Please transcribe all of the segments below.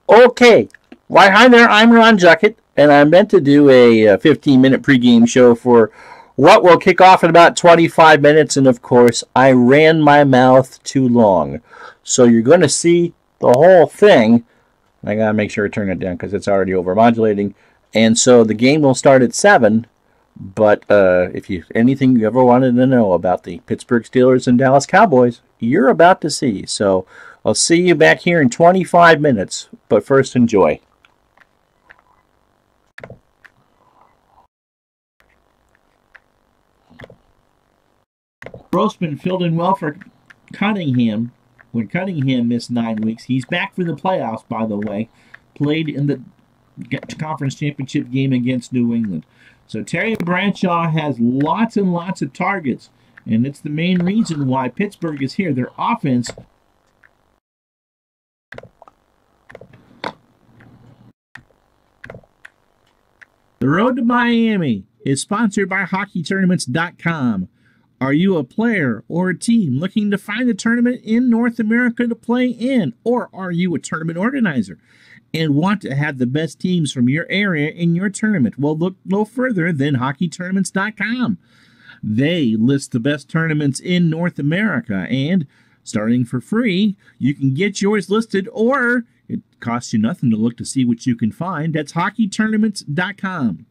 Okay. Why, hi there. I'm Ron Juckett, and I meant to do a 15-minute pregame show for what will kick off in about 25 minutes, and of course, I ran my mouth too long. So you're going to see the whole thing. I got to make sure I turn it down because it's already overmodulating. And so the game will start at 7. But if you anything you ever wanted to know about the Pittsburgh Steelers and Dallas Cowboys, you're about to see. So I'll see you back here in 25 minutes. But first, enjoy. Grossman filled in well for Cunningham when Cunningham missed 9 weeks. He's back for the playoffs, by the way. Played in the conference championship game against New England. So Terry Bradshaw has lots and lots of targets, and it's the main reason why Pittsburgh is here. Their offense The road to Miami is sponsored by HockeyTournaments.com. Are you a player or a team looking to find a tournament in North America to play in? Or are you a tournament organizer and want to have the best teams from your area in your tournament? Well, look no further than HockeyTournaments.com. They list the best tournaments in North America, and starting for free, you can get yours listed, or it costs you nothing to look to see what you can find. That's HockeyTournaments.com.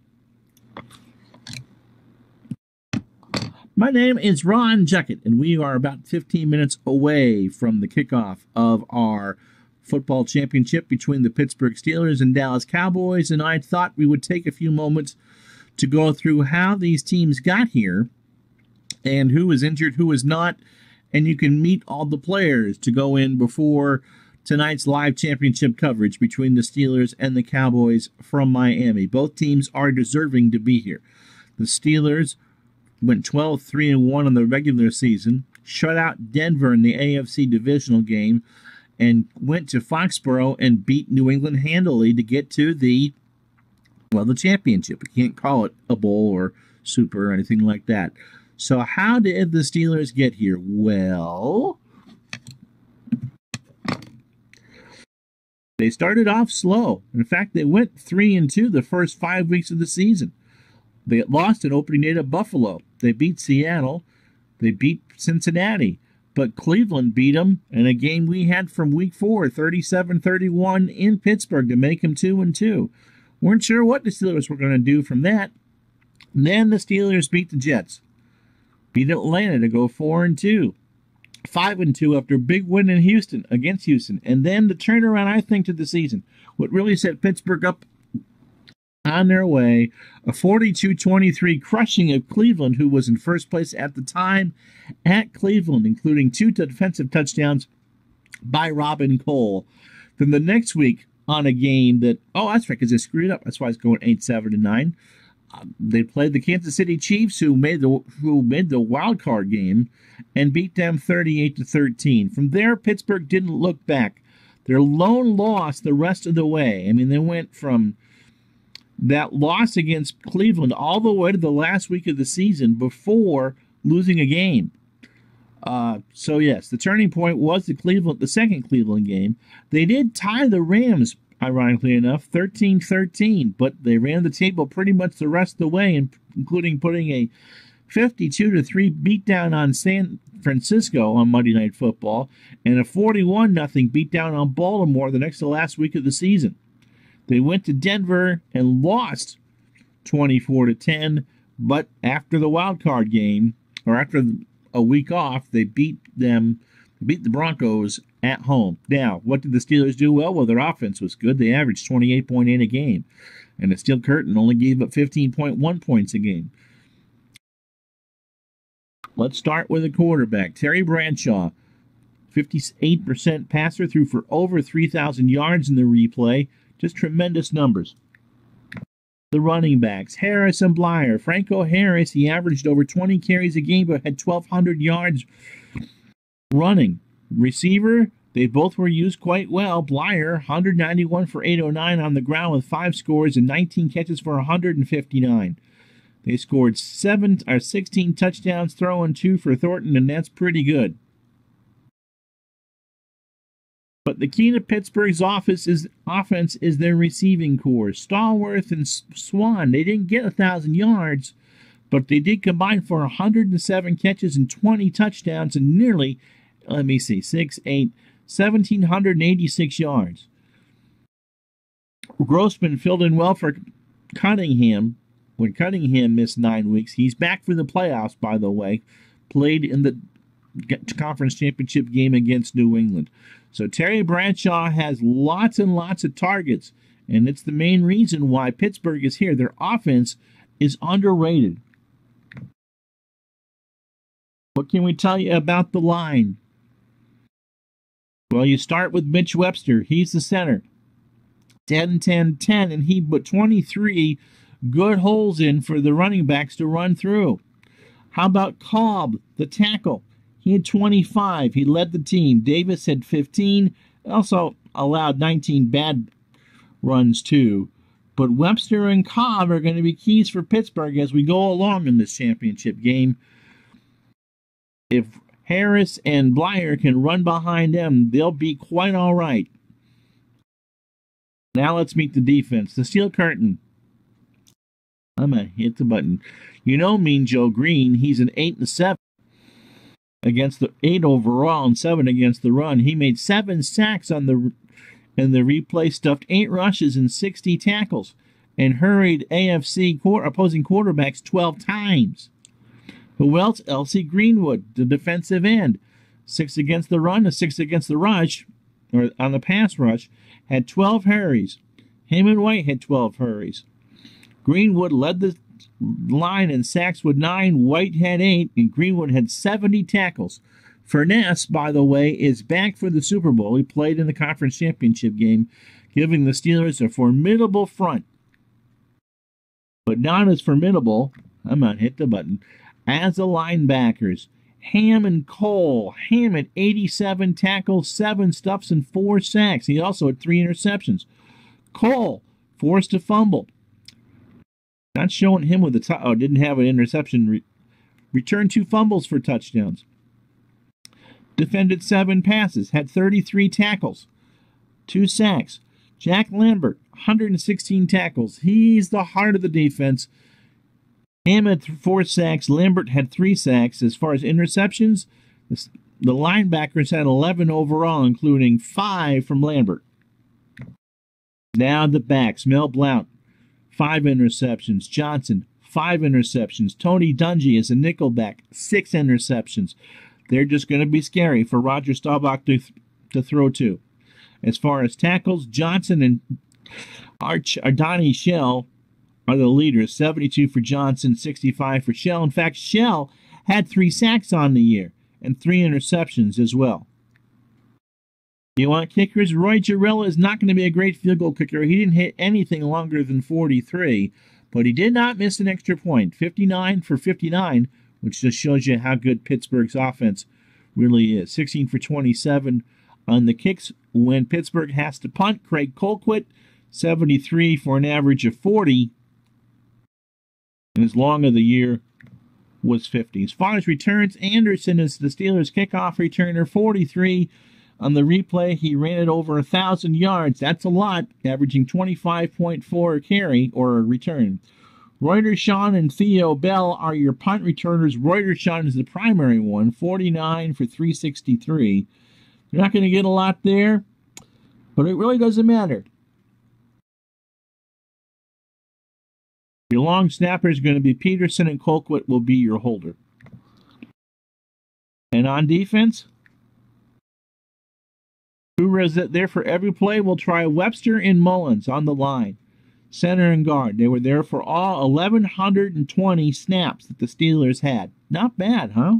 My name is Ron Juckett, and we are about 15 minutes away from the kickoff of our football championship between the Pittsburgh Steelers and Dallas Cowboys, and I thought we would take a few moments to go through how these teams got here and who is injured, who is not, and you can meet all the players to go in before tonight's live championship coverage between the Steelers and the Cowboys from Miami. Both teams are deserving to be here. The Steelers went 12-3-1 on the regular season, shut out Denver in the AFC divisional game, and went to Foxborough and beat New England handily to get to the championship. You can't call it a bowl or super or anything like that. So how did the Steelers get here? Well, they started off slow. In fact, they went 3-2 the first 5 weeks of the season. They lost an opening day to Buffalo. They beat Seattle. They beat Cincinnati. But Cleveland beat them in a game we had from week 4, 37-31 in Pittsburgh to make them 2-2. Weren't sure what the Steelers were going to do from that. Then the Steelers beat the Jets. Beat Atlanta to go 4-2. 5-2 after a big win in Houston against Houston. And then the turnaround, I think, to the season. What really set Pittsburgh up on their way, a 42-23 crushing of Cleveland, who was in first place at the time at Cleveland, including 2 defensive touchdowns by Robin Cole. Then the next week on a game that, that's right, because they screwed up. That's why it's going 8-7-9. They played the Kansas City Chiefs, who made the wild card game, and beat them 38-13. From there, Pittsburgh didn't look back. Their lone loss the rest of the way. I mean, they went from that loss against Cleveland all the way to the last week of the season before losing a game. So yes, the turning point was the second Cleveland game. They did tie the Rams, ironically enough, 13-13, but they ran the table pretty much the rest of the way, including putting a 52-3 beatdown on San Francisco on Monday Night Football and a 41-0 beatdown on Baltimore the next to last week of the season. They went to Denver and lost 24-10, but after the wild card game, or after a week off, they beat the Broncos at home. Now, what did the Steelers do? Well, their offense was good. They averaged 28.8 a game, and the Steel Curtain only gave up 15.1 points a game. Let's start with the quarterback, Terry Bradshaw. 58% passer, threw for over 3,000 yards in the replay. Just tremendous numbers. The running backs, Harris and Blyer. Franco Harris, he averaged over 20 carries a game, but had 1,200 yards running. Receiver, they both were used quite well. Blyer, 191 for 809 on the ground with 5 scores and 19 catches for 159. They scored 16 touchdowns, throwing 2 for Thornton, and that's pretty good. But the key to Pittsburgh's offense is their receiving core. Stallworth and Swan, they didn't get 1,000 yards, but they did combine for 107 catches and 20 touchdowns and nearly, 1,786 yards. Grossman filled in well for Cunningham when Cunningham missed 9 weeks. He's back for the playoffs, by the way. Played in the conference championship game against New England. So Terry Bradshaw has lots and lots of targets, and it's the main reason why Pittsburgh is here. Their offense is underrated. What can we tell you about the line? Well, you start with Mitch Webster. He's the center. 10, 10, 10, and he put 23 good holes in for the running backs to run through. How about Cobb, the tackle? He had 25. He led the team. Davis had 15. Also allowed 19 bad runs, too. But Webster and Cobb are going to be keys for Pittsburgh as we go along in this championship game. If Harris and Blyer can run behind them, they'll be quite all right. Now let's meet the defense. The Steel Curtain. I'm going to hit the button. You know Mean Joe Green. He's an 8-7 against the 8 overall and 7 against the run. He made 7 sacks in the replay, stuffed 8 rushes and 60 tackles, and hurried AFC opposing quarterbacks 12 times. Who else? L.C. Greenwood, the defensive end. 6 against the run, a 6 against the rush, or on the pass rush, had 12 hurries. Heyman White had 12 hurries. Greenwood led the line in sacks with 9, White had 8, and Greenwood had 70 tackles. Furness, by the way, is back for the Super Bowl. He played in the conference championship game, giving the Steelers a formidable front. But not as formidable, I'm going to hit the button, as the linebackers. Ham and Cole. Ham had 87 tackles, 7 stuffs, and 4 sacks. He also had 3 interceptions. Cole forced a fumble. Not showing him with the didn't have an interception. Returned 2 fumbles for touchdowns. Defended 7 passes. Had 33 tackles. 2 sacks. Jack Lambert, 116 tackles. He's the heart of the defense. Ham had 4 sacks. Lambert had 3 sacks. As far as interceptions, the linebackers had 11 overall, including 5 from Lambert. Now the backs. Mel Blount, 5 interceptions. Johnson, 5 interceptions. Tony Dungy is a nickelback, 6 interceptions. They're just going to be scary for Roger Staubach to throw to. As far as tackles, Johnson and Donnie Shell are the leaders. 72 for Johnson, 65 for Shell. In fact, Shell had 3 sacks on the year and 3 interceptions as well. You want kickers? Roy Girella is not going to be a great field goal kicker. He didn't hit anything longer than 43, but he did not miss an extra point. 59 for 59, which just shows you how good Pittsburgh's offense really is. 16 for 27 on the kicks when Pittsburgh has to punt. Craig Colquitt, 73 for an average of 40. And his long of the year was 50. As far as returns, Anderson is the Steelers' kickoff returner, 43. On the replay, he ran it over 1,000 yards. That's a lot, averaging 25.4 a carry or a return. Reutershawn and Theo Bell are your punt returners. Reutershawn is the primary one, 49 for 363. You're not going to get a lot there, but it really doesn't matter. Your long snapper is going to be Peterson, and Colquitt will be your holder. And on defense, who is there for every play? We'll try Webster and Mullins on the line, center and guard. They were there for all 1,120 snaps that the Steelers had. Not bad, huh?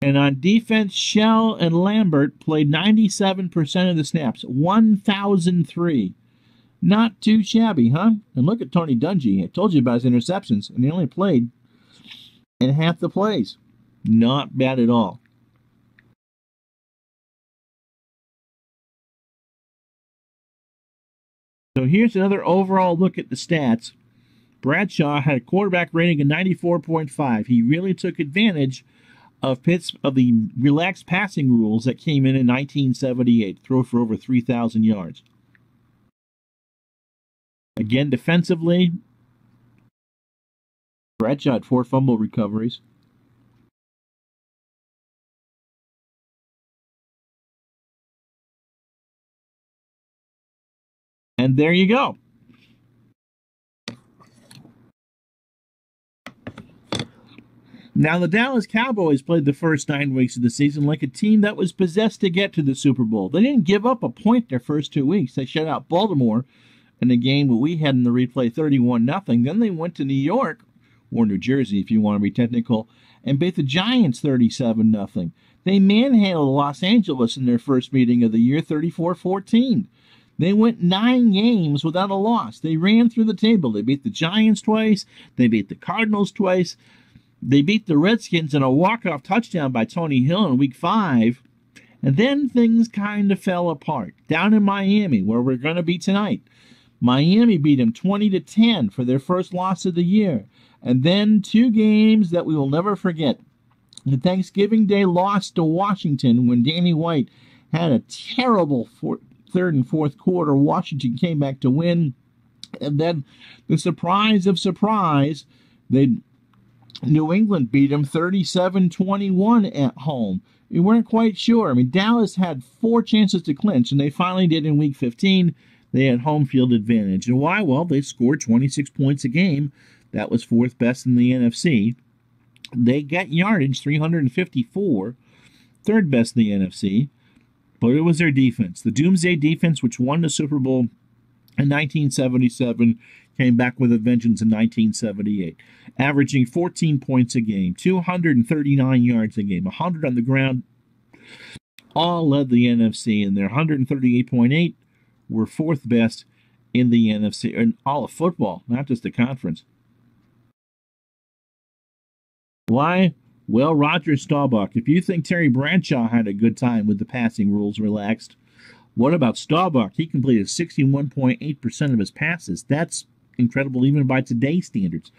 And on defense, Shell and Lambert played 97% of the snaps, 1,003. Not too shabby, huh? And look at Tony Dungy. I told you about his interceptions, and he only played in half the plays. Not bad at all. So here's another overall look at the stats. Bradshaw had a quarterback rating of 94.5. He really took advantage of the relaxed passing rules that came in 1978. Throw for over 3,000 yards. Again, defensively, Bradshaw had 4 fumble recoveries. And there you go. Now, the Dallas Cowboys played the first 9 weeks of the season like a team that was possessed to get to the Super Bowl. They didn't give up a point their first 2 weeks. They shut out Baltimore in a game that we had in the replay 31-0. Then they went to New York, or New Jersey if you want to be technical, and beat the Giants 37-0. They manhandled Los Angeles in their first meeting of the year 34-14. They went 9 games without a loss. They ran through the table. They beat the Giants twice. They beat the Cardinals twice. They beat the Redskins in a walk-off touchdown by Tony Hill in Week 5. And then things kind of fell apart. Down in Miami, where we're going to be tonight, Miami beat them 20-10 for their first loss of the year. And then 2 games that we will never forget. The Thanksgiving Day loss to Washington when Danny White had a terrible third and fourth quarter. Washington came back to win. And then the surprise of surprise, New England beat them 37-21 at home. We weren't quite sure. I mean, Dallas had 4 chances to clinch, and they finally did in Week 15. They had home field advantage. And why? Well, they scored 26 points a game. That was 4th best in the NFC. They got yardage, 354, 3rd best in the NFC. But it was their defense. The Doomsday defense, which won the Super Bowl in 1977, came back with a vengeance in 1978, averaging 14 points a game, 239 yards a game, 100 on the ground. All led the NFC, and their 138.8 were 4th best in the NFC, in all of football, not just the conference. Why? Well, Roger Staubach. If you think Terry Bradshaw had a good time with the passing rules relaxed, what about Staubach? He completed 61.8% of his passes. That's incredible even by today's standards.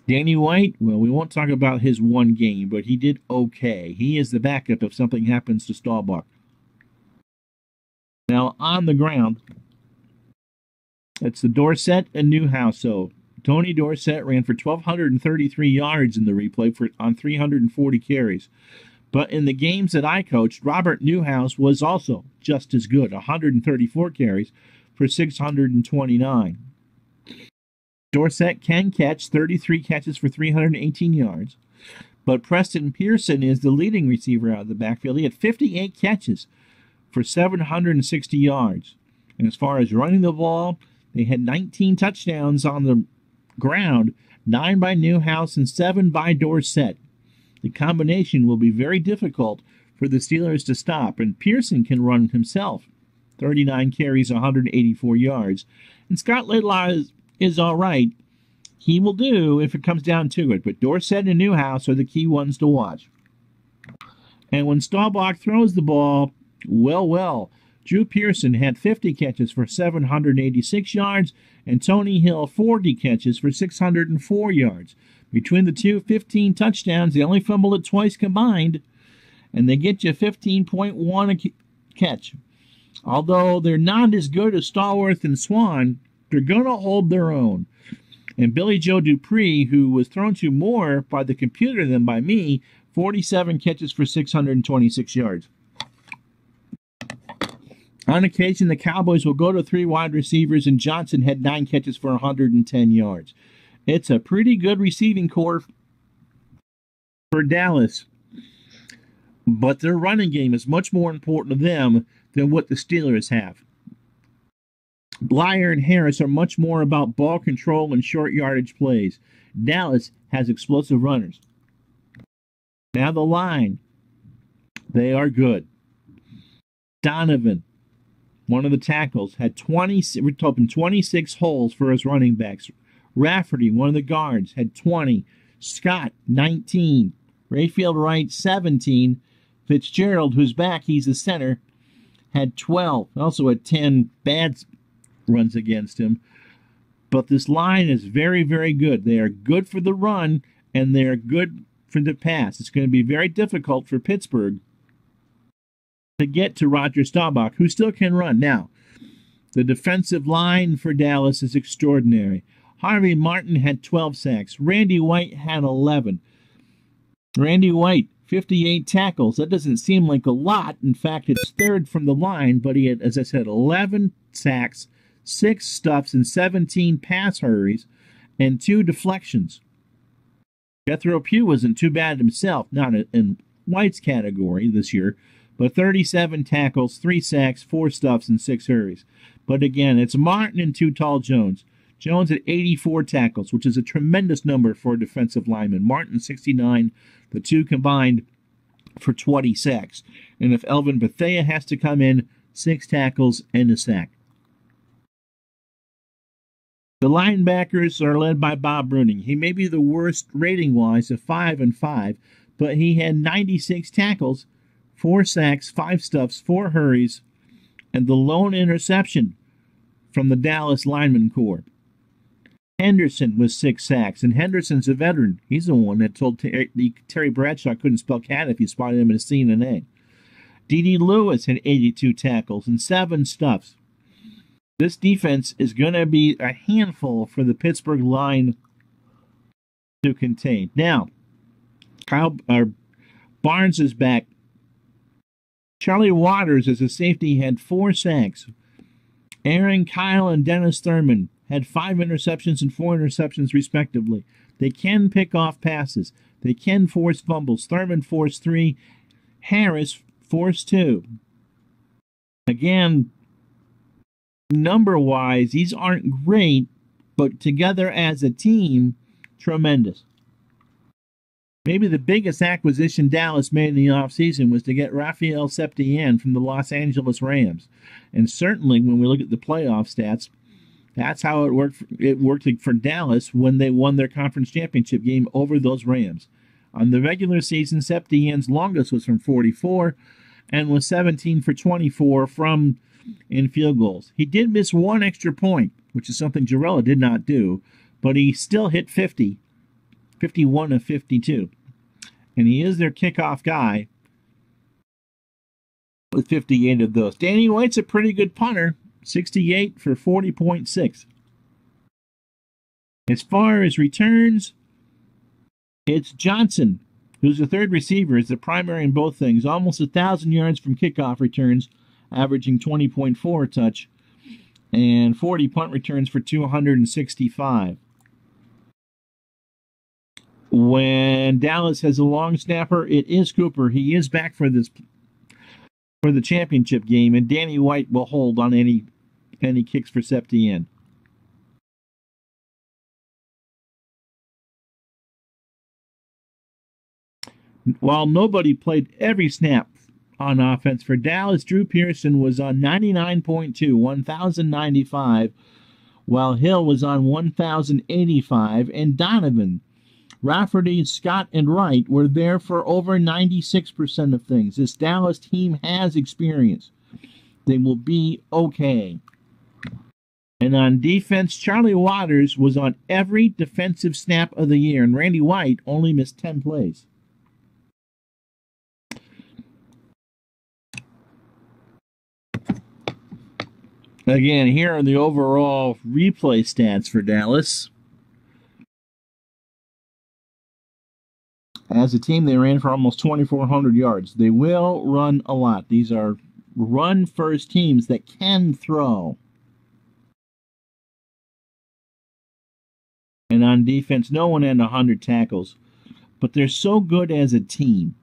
Danny White, well, we won't talk about his one game, but he did okay. He is the backup if something happens to Staubach. Now, on the ground, it's the Dorsett and Newhouse. So, Tony Dorsett ran for 1,233 yards in the replay on 340 carries. But in the games that I coached, Robert Newhouse was also just as good, 134 carries for 629. Dorsett can catch 33 catches for 318 yards, but Preston Pearson is the leading receiver out of the backfield. He had 58 catches for 760 yards. And as far as running the ball, they had 19 touchdowns on the ground, 9 by Newhouse and 7 by Dorsett. The combination will be very difficult for the Steelers to stop, and Pearson can run himself. 39 carries, 184 yards. And Scott Laidlaw is all right. He will do if it comes down to it, but Dorsett and Newhouse are the key ones to watch. And when Staubach throws the ball, well, Drew Pearson had 50 catches for 786 yards, and Tony Hill 40 catches for 604 yards. Between the two, 15 touchdowns. They only fumbled it twice combined, and they get you 15.1 a catch. Although they're not as good as Stallworth and Swan, they're going to hold their own. And Billy Joe Dupree, who was thrown to more by the computer than by me, 47 catches for 626 yards. On occasion, the Cowboys will go to 3 wide receivers, and Johnson had 9 catches for 110 yards. It's a pretty good receiving corps for Dallas. But their running game is much more important to them than what the Steelers have. Blyer and Harris are much more about ball control and short yardage plays. Dallas has explosive runners. Now the line. They are good. Donovan, one of the tackles, had 26 holes for his running backs. Rafferty, one of the guards, had 20. Scott, 19. Rayfield Wright, 17. Fitzgerald, who's back, he's the center, had 12. Also had 10 bad runs against him. But this line is very, very good. They are good for the run, and they are good for the pass. It's going to be very difficult for Pittsburgh to get to Roger Staubach, who still can run. Now, the defensive line for Dallas is extraordinary. Harvey Martin had 12 sacks. Randy White had 11. Randy White, 58 tackles. That doesn't seem like a lot. In fact, it's third from the line, but he had, as I said, 11 sacks, 6 stuffs, and 17 pass hurries, and 2 deflections. Jethro Pugh wasn't too bad himself, not in White's category this year, but 37 tackles, 3 sacks, 4 stuffs, and 6 hurries. But again, it's Martin and Too Tall Jones. Jones at 84 tackles, which is a tremendous number for a defensive lineman. Martin 69, the two combined for 20 sacks. And if Elvin Bethea has to come in, 6 tackles and a sack. The linebackers are led by Bob Bruning. He may be the worst rating-wise of 5-5, but he had 96 tackles, 4 sacks, 5 stuffs, 4 hurries, and the lone interception from the Dallas lineman corps. Henderson was 6 sacks, and Henderson's a veteran. He's the one that told Terry Bradshaw couldn't spell cat if you spotted him in a C&A. D.D. Lewis had 82 tackles and 7 stuffs. This defense is going to be a handful for the Pittsburgh line to contain. Now, Barnes is back. Charlie Waters as a safety had 4 sacks. Aaron Kyle and Dennis Thurman had 5 interceptions and 4 interceptions respectively. They can pick off passes. They can force fumbles. Thurman forced 3. Harris forced 2. Again, number-wise, these aren't great, but together as a team, tremendous. Maybe the biggest acquisition Dallas made in the offseason was to get Raphael Septien from the Los Angeles Rams. And certainly when we look at the playoff stats, that's how it worked. It worked for Dallas when they won their conference championship game over those Rams. On the regular season, Septien's longest was from 44 and was 17 for 24 in field goals. He did miss 1 extra point, which is something Jarrella did not do, but he still hit 50, 51 of 52. And he is their kickoff guy with 58 of those. Danny White's a pretty good punter. 68 for 40.6. As far as returns, it's Johnson, who's the third receiver, is the primary in both things. Almost 1,000 yards from kickoff returns, averaging 20.4 a touch, and 40 punt returns for 265. When Dallas has a long snapper, it is Cooper. He is back for the championship game, and Danny White will hold on any kicks for Septien. While nobody played every snap on offense for Dallas, Drew Pearson was on 99.2, 1,095, while Hill was on 1,085, and Donovan, Rafferty, Scott, and Wright were there for over 96% of things. This Dallas team has experience. They will be okay. And on defense, Charlie Waters was on every defensive snap of the year, and Randy White only missed 10 plays. Again, here are the overall replay stats for Dallas. As a team, they ran for almost 2,400 yards. They will run a lot. These are run-first teams that can throw. And on defense, no one had 100 tackles. But they're so good as a team.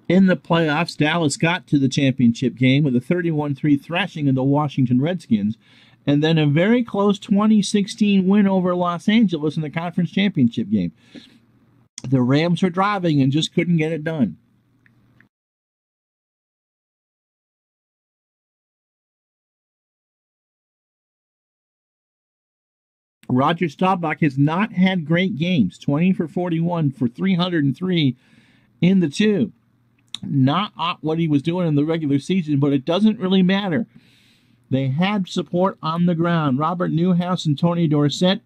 In the playoffs, Dallas got to the championship game with a 31-3 thrashing of the Washington Redskins, and then a very close 2016 win over Los Angeles in the conference championship game. The Rams were driving and just couldn't get it done. Roger Staubach has not had great games. 20 for 41 for 303 in the 2. Not what he was doing in the regular season, but it doesn't really matter. They had support on the ground. Robert Newhouse and Tony Dorsett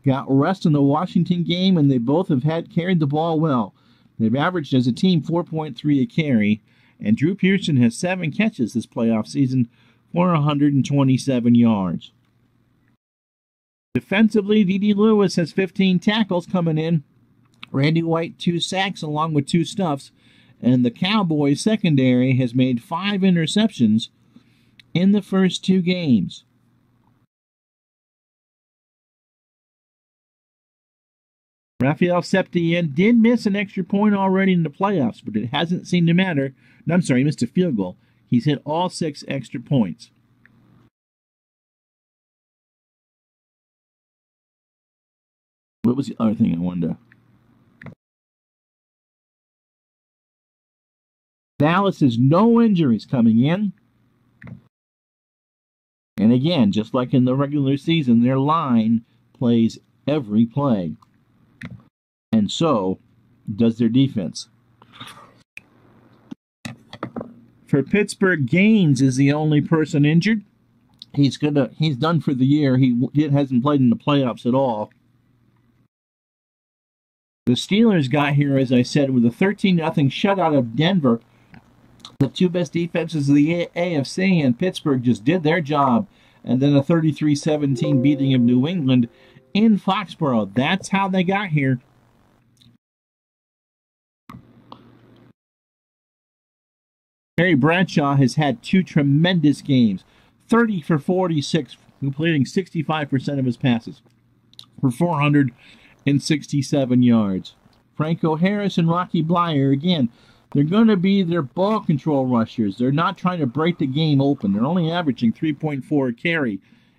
got rest in the Washington game, and they both have carried the ball well. They've averaged as a team 4.3 a carry, and Drew Pearson has 7 catches this playoff season for 127 yards. Defensively, D.D. Lewis has 15 tackles coming in. Randy White, 2 sacks along with 2 stuffs. And the Cowboys secondary has made 5 interceptions in the first 2 games. Rafael Septien did miss an extra point already in the playoffs, but it hasn't seemed to matter. No, I'm sorry, he missed a field goal. He's hit all 6 extra points. What was the other thing I wanted to... Dallas has no injuries coming in. And again, just like in the regular season, their line plays every play. And so does their defense. For Pittsburgh, Gaines is the only person injured. He's done for the year. He hasn't played in the playoffs at all. The Steelers got here, as I said, with a 13-0 shutout of Denver. The 2 best defenses of the AFC, and Pittsburgh just did their job. And then a 33-17 beating of New England in Foxborough. That's how they got here. Terry Bradshaw has had 2 tremendous games. 30 for 46, completing 65% of his passes for 467 yards. Franco Harris and Rocky Bleier, again, they're going to be their ball control rushers. They're not trying to break the game open. They're only averaging 3.4 a carry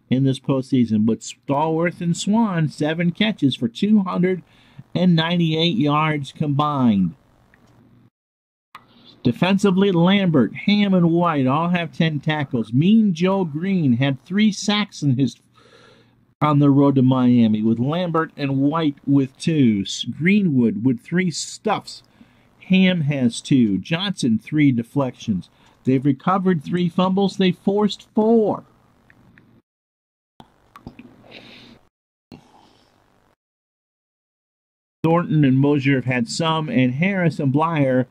in this postseason. But Stallworth and Swan, 7 catches for 298 yards combined. Defensively, Lambert, Ham, and White all have 10 tackles. Mean Joe Green had 3 sacks on the road to Miami, with Lambert and White with 2. Greenwood with 3 stuffs. Ham has 2. Johnson, 3 deflections. They've recovered 3 fumbles. They forced 4. Thornton and Mosier have had some, and Harris and Bleier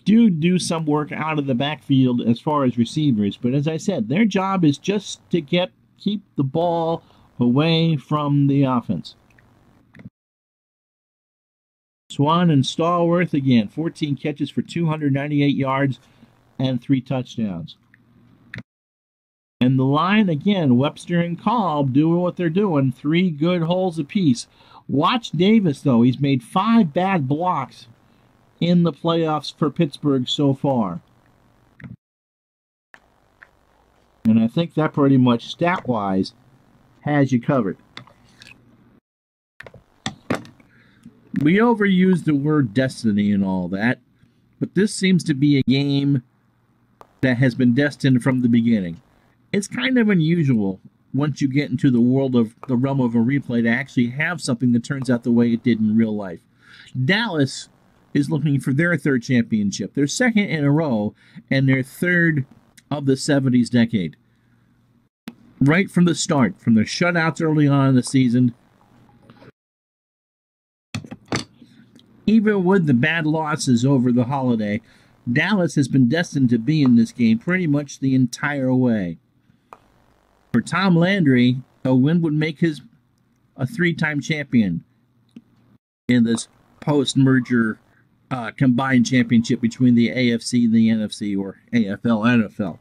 do some work out of the backfield as far as receivers. But as I said, their job is just to keep the ball away from the offense. Swan and Stallworth, again, 14 catches for 298 yards and 3 touchdowns. And the line, again, Webster and Kolb doing what they're doing, 3 good holes apiece. Watch Davis, though. He's made 5 bad blocks in the playoffs for Pittsburgh so far. And I think that pretty much, stat-wise, has you covered. We overuse the word destiny and all that, but this seems to be a game that has been destined from the beginning. It's kind of unusual once you get into the realm of a replay to actually have something that turns out the way it did in real life. Dallas is looking for their 3rd championship, their 2nd in a row, and their 3rd of the 70s decade. Right from the start, from the shutouts early on in the season, even with the bad losses over the holiday, Dallas has been destined to be in this game pretty much the entire way. For Tom Landry, a win would make a 3-time champion in this post-merger combined championship between the AFC and the NFC, or AFL-NFL.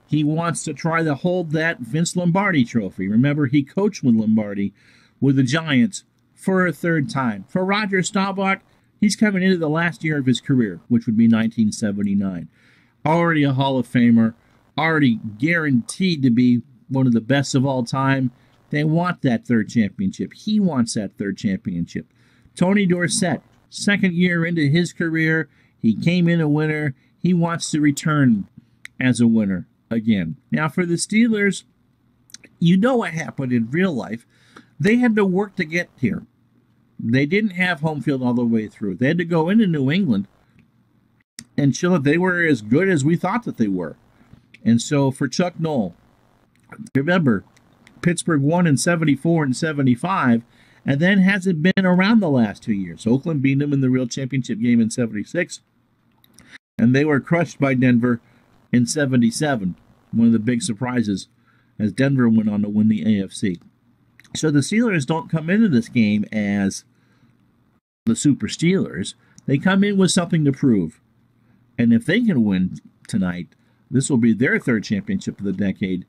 He wants to try to hold that Vince Lombardi trophy. Remember, he coached with Lombardi with the Giants for a 3rd time. For Roger Staubach, he's coming into the last year of his career, which would be 1979. Already a Hall of Famer, already guaranteed to be one of the best of all time. They want that 3rd championship. He wants that 3rd championship. Tony Dorsett, 2nd year into his career, he came in a winner. He wants to return as a winner again. Now, for the Steelers, you know what happened in real life. They had to work to get here. They didn't have home field all the way through. They had to go into New England and show that they were as good as we thought that they were. And so for Chuck Noll, Remember, Pittsburgh won in 74 and 75, and then hasn't been around the last 2 years. Oakland beat them in the real championship game in 76, and they were crushed by Denver in 77. One of the big surprises as Denver went on to win the AFC. So the Steelers don't come into this game as the Super Steelers. They come in with something to prove. And if they can win tonight, this will be their third championship of the decade.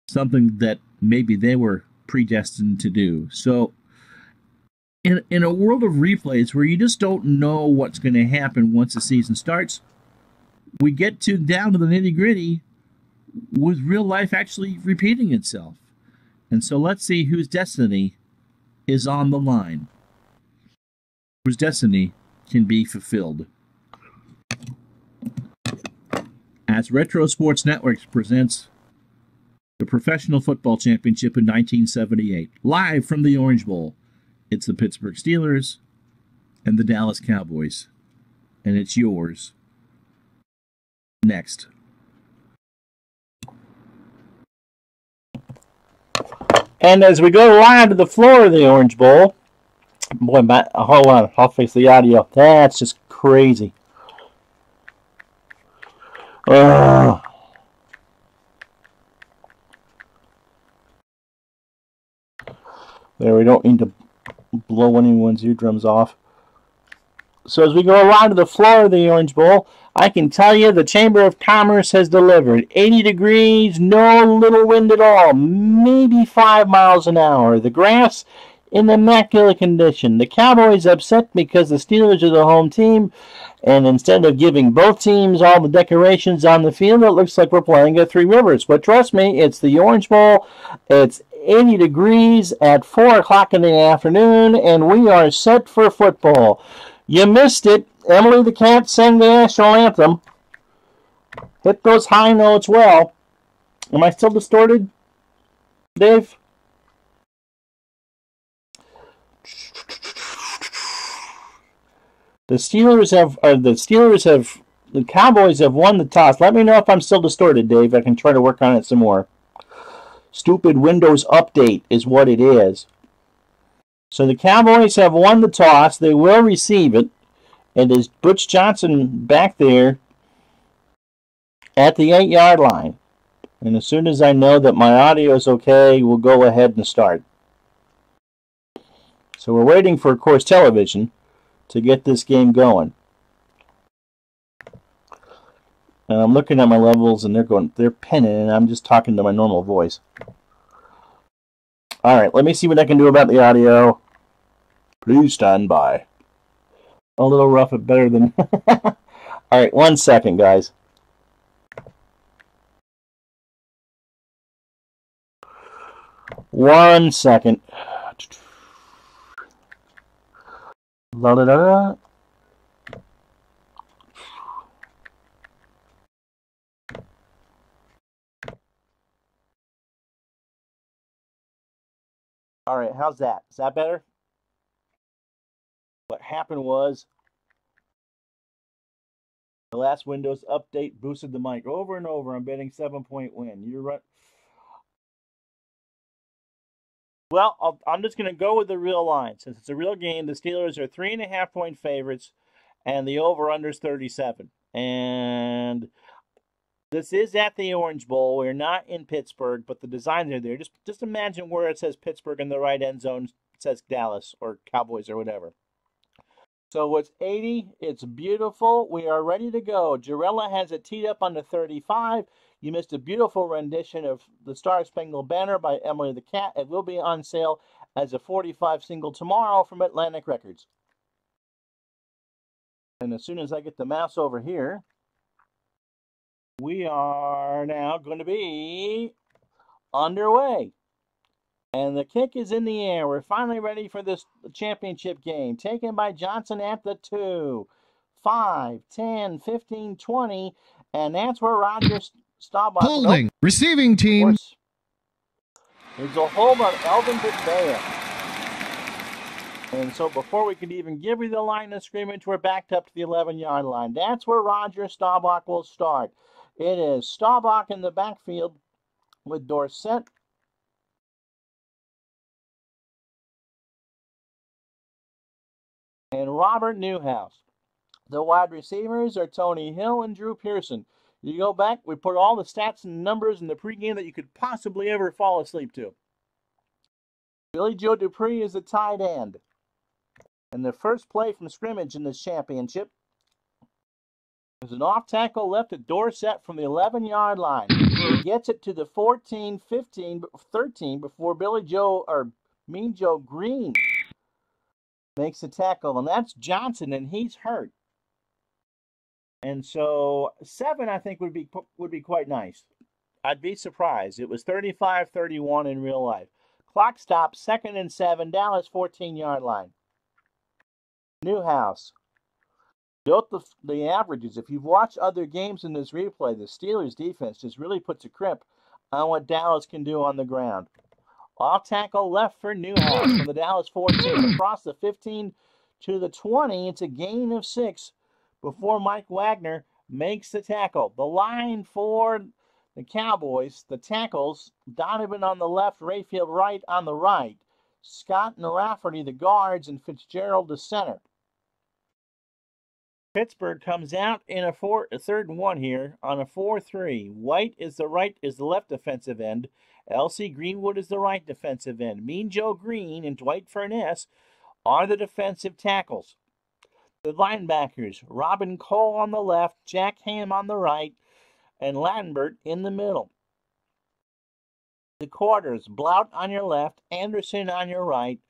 Something that maybe they were predestined to do. So in a world of replays where you just don't know what's going to happen once the season starts, we get down to the nitty-gritty with real life actually repeating itself. And so let's see whose destiny is on the line. Whose destiny can be fulfilled. As Retro Sports Networks presents the Professional Football Championship in 1978, live from the Orange Bowl, it's the Pittsburgh Steelers and the Dallas Cowboys. And it's yours next. And as we go live to the floor of the Orange Bowl, boy, Matt, hold on, I'll fix the audio. That's just crazy. There, we don't need to blow anyone's eardrums off. So as we go live to the floor of the Orange Bowl, I can tell you the Chamber of Commerce has delivered. 80 degrees, no little wind at all, maybe 5 miles an hour. The grass in immaculate condition. The Cowboys upset because the Steelers are the home team, and instead of giving both teams all the decorations on the field, it looks like we're playing at Three Rivers. But trust me, it's the Orange Bowl. It's 80 degrees at 4 o'clock in the afternoon, and we are set for football. You missed it. Emily the Cat sang the national anthem. Hit those high notes well. Am I still distorted, Dave? The Cowboys have won the toss. Let me know if I'm still distorted, Dave. I can try to work on it some more. Stupid Windows update is what it is. So the Cowboys have won the toss. They will receive it. It is Butch Johnson back there at the 8-yard line. And as soon as I know that my audio is okay, we'll go ahead and start. So we're waiting for, of course, television to get this game going. And I'm looking at my levels, and they're penning, and I'm just talking to my normal voice. All right, let me see what I can do about the audio. Please stand by. A little rough, but better than... All right, 1 second, guys. One second. La da da da. All right, how's that? Is that better? What happened was the last Windows update boosted the mic over and over. I'm betting 7-point win. You're right. Well, I'm just going to go with the real line. Since it's a real game, the Steelers are 3.5-point favorites, and the over-under is 37. And this is at the Orange Bowl. We're not in Pittsburgh, but the designs are there. Just imagine where it says Pittsburgh in the right end zone. It says Dallas or Cowboys or whatever. So it's 80. It's beautiful. We are ready to go. Jarella has it teed up on the 35. You missed a beautiful rendition of the Star Spangled Banner by Emily the Cat. It will be on sale as a 45 single tomorrow from Atlantic Records. And as soon as I get the mouse over here, we are now going to be underway. And the kick is in the air. We're finally ready for this championship game. Taken by Johnson at the 2. 5, 10, 15, 20. And that's where Rogers Staubach. Holding. Nope. Receiving team. There's a hold on Elvin Bidbaya. And so before we could even give you the line of scrimmage, we're backed up to the 11-yard line. That's where Roger Staubach will start. It is Staubach in the backfield. with Dorsett. And Robert Newhouse. The wide receivers are Tony Hill and Drew Pearson. You go back, we put all the stats and numbers in the pregame that you could possibly ever fall asleep to. Billy Joe Dupree is the tight end. And the first play from scrimmage in this championship is an off tackle left at Dorsett from the 11-yard line. He gets it to the 14, 15, 13 before Billy Joe, or Mean Joe Green, makes the tackle. And that's Johnson, and he's hurt. And so 7, I think, would be quite nice. I'd be surprised. It was 35-31 in real life. Clock stop, 2nd and 7, Dallas 14-yard line. Newhouse. Note the averages. If you've watched other games in this replay, the Steelers' defense just really puts a crimp on what Dallas can do on the ground. Off tackle left for Newhouse from the Dallas 14. Across the 15 to the 20, it's a gain of 6. Before Mike Wagner makes the tackle. The line for the Cowboys, the tackles, Donovan on the left, Rayfield Wright on the right, Scott and Rafferty, the guards, and Fitzgerald, the center. Pittsburgh comes out in a 3rd and 1 here on a 4-3. White is the left defensive end. L.C. Greenwood is the right defensive end. Mean Joe Green and Dwight Furness are the defensive tackles. The linebackers, Robin Cole on the left, Jack Ham on the right, and Lattenbert in the middle. The quarters, Blount on your left, Anderson on your right,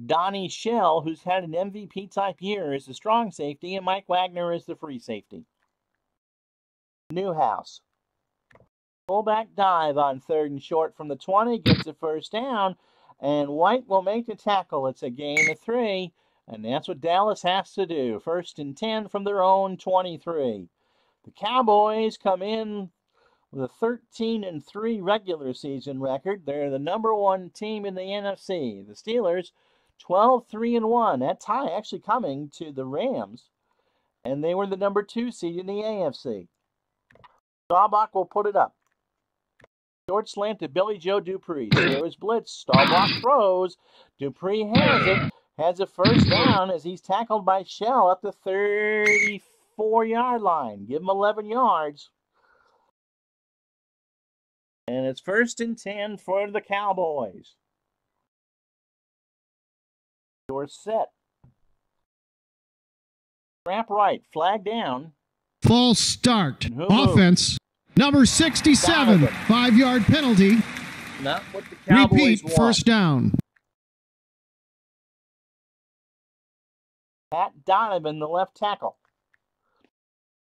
Donnie Shell, who's had an MVP-type year, is the strong safety, and Mike Wagner is the free safety. Newhouse. Fullback dive on 3rd and short from the 20, gets the first down, and White will make the tackle. It's a gain of 3. And that's what Dallas has to do. 1st and 10 from their own 23. The Cowboys come in with a 13-3 regular season record. They're the #1 team in the NFC. The Steelers, 12-3-1. That tie actually coming to the Rams. And they were the #2 seed in the AFC. Staubach will put it up. Short slant to Billy Joe Dupree. There is blitz. Staubach throws. Dupree has it. Has a first down as he's tackled by Shell at the 34-yard line. Give him 11 yards. And it's 1st and 10 for the Cowboys. Dorsett. Trap right. Flag down. False start. Offense. Number 67. 5-yard penalty. Not what the Cowboys Repeat, want. first down. Pat Donovan, the left tackle.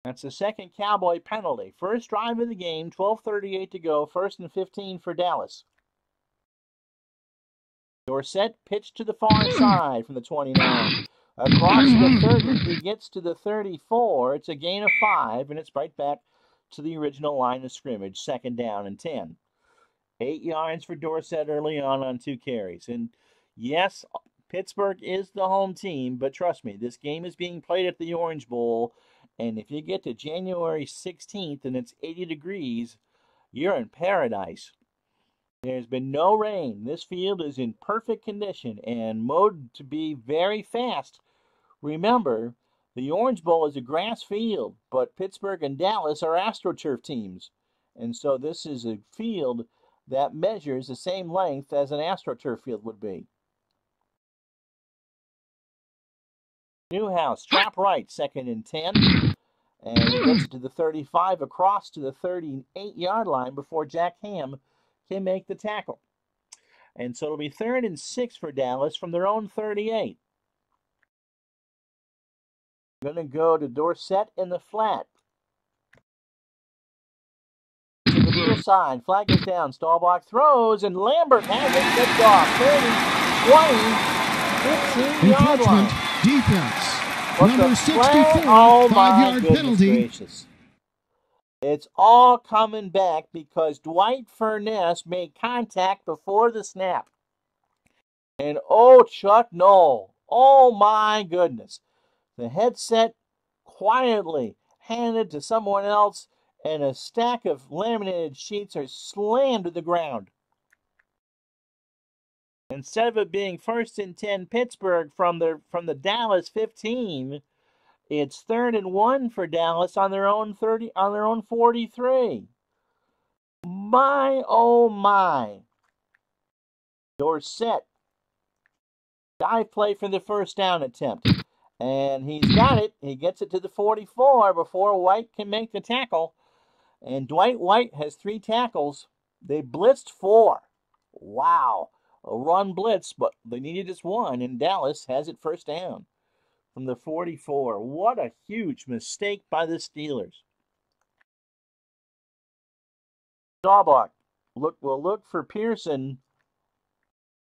That's the 2nd Cowboy penalty. First drive of the game, 12:38 to go. 1st and 15 for Dallas. Dorsett pitched to the far side from the 29. Across the 30, he gets to the 34. It's a gain of 5, and it's right back to the original line of scrimmage, 2nd down and 10. 8 yards for Dorsett early on 2 carries. And yes, Pittsburgh is the home team, but trust me, this game is being played at the Orange Bowl, and if you get to January 16th and it's 80 degrees, you're in paradise. There's been no rain. This field is in perfect condition and mowed to be very fast. Remember, the Orange Bowl is a grass field, but Pittsburgh and Dallas are AstroTurf teams, and so this is a field that measures the same length as an AstroTurf field would be. Newhouse, trap right, 2nd and 10. And he gets it to the 35, across to the 38-yard line before Jack Ham can make the tackle. And so it'll be 3rd and 6 for Dallas from their own 38. Going to go to Dorsett in the flat. To the near side, flag is down, Staubach throws, and Lambert has it picked off. 30, 20, 15-yard line. Defense. But Number 64, oh my 5-yard goodness penalty. gracious. It's all coming back because Dwight Furness made contact before the snap. And oh, Chuck Noll. Oh my goodness. The headset quietly handed to someone else, and a stack of laminated sheets are slammed to the ground. Instead of it being 1st and 10 Pittsburgh from the Dallas 15, it's 3rd and 1 for Dallas on their own 43. My oh my. Dorsett. Dive play for the first down attempt. And he's got it. He gets it to the 44 before White can make the tackle. And Dwight White has 3 tackles. They blitzed 4. Wow. A run blitz, but they needed just 1, and Dallas has it first down from the 44. What a huge mistake by the Steelers. Staubach will look for Pearson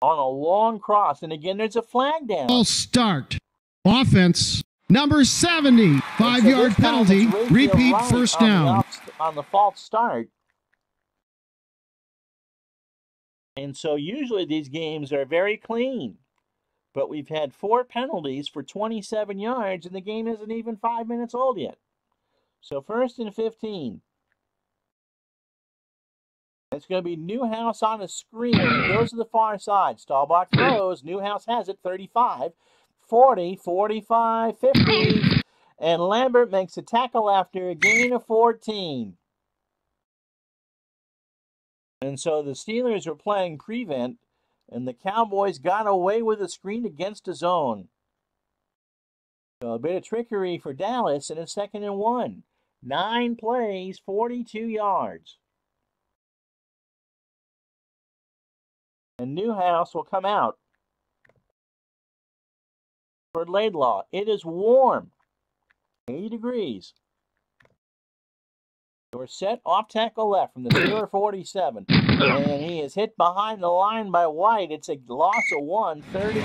on a long cross. And again, there's a flag down. Ball start. Offense. Number 70. 5-yard penalty. Repeat first down. On the false start. And so usually these games are very clean. But we've had 4 penalties for 27 yards, and the game isn't even 5 minutes old yet. So 1st and 15. It's going to be Newhouse on a screen. He goes to the far side. Staubach throws. Newhouse has it. 35, 40, 45, 50. And Lambert makes a tackle after a gain of 14. And so the Steelers were playing prevent, and the Cowboys got away with a screen against a zone. So a bit of trickery for Dallas, and it's 2nd and 1. 9 plays, 42 yards. And Newhouse will come out for Laidlaw. It is warm, 80 degrees. Dorsett off tackle left from the Steeler 47. And he is hit behind the line by White. It's a loss of 1, 32.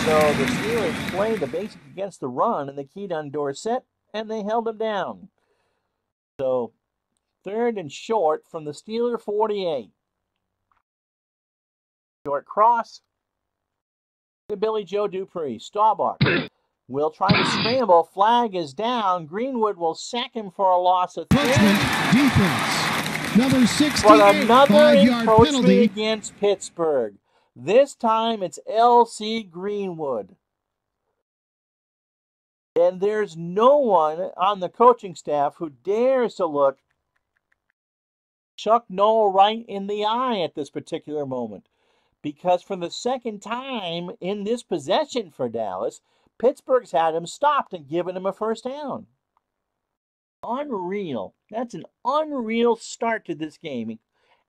So the Steelers played the basic against the run, and they keyed on Dorsett, and they held him down. So 3rd and short from the Steeler 48. Short cross to Billy Joe Dupree. Staubach will try to scramble. Flag is down. Greenwood will sack him for a loss of 3. Defense. Number 68. But another 5-yard encroachment penalty against Pittsburgh. This time it's L.C. Greenwood. And there's no one on the coaching staff who dares to look Chuck Noll right in the eye at this particular moment. Because for the second time in this possession for Dallas, Pittsburgh's had him stopped and given him a first down. Unreal. That's an unreal start to this game.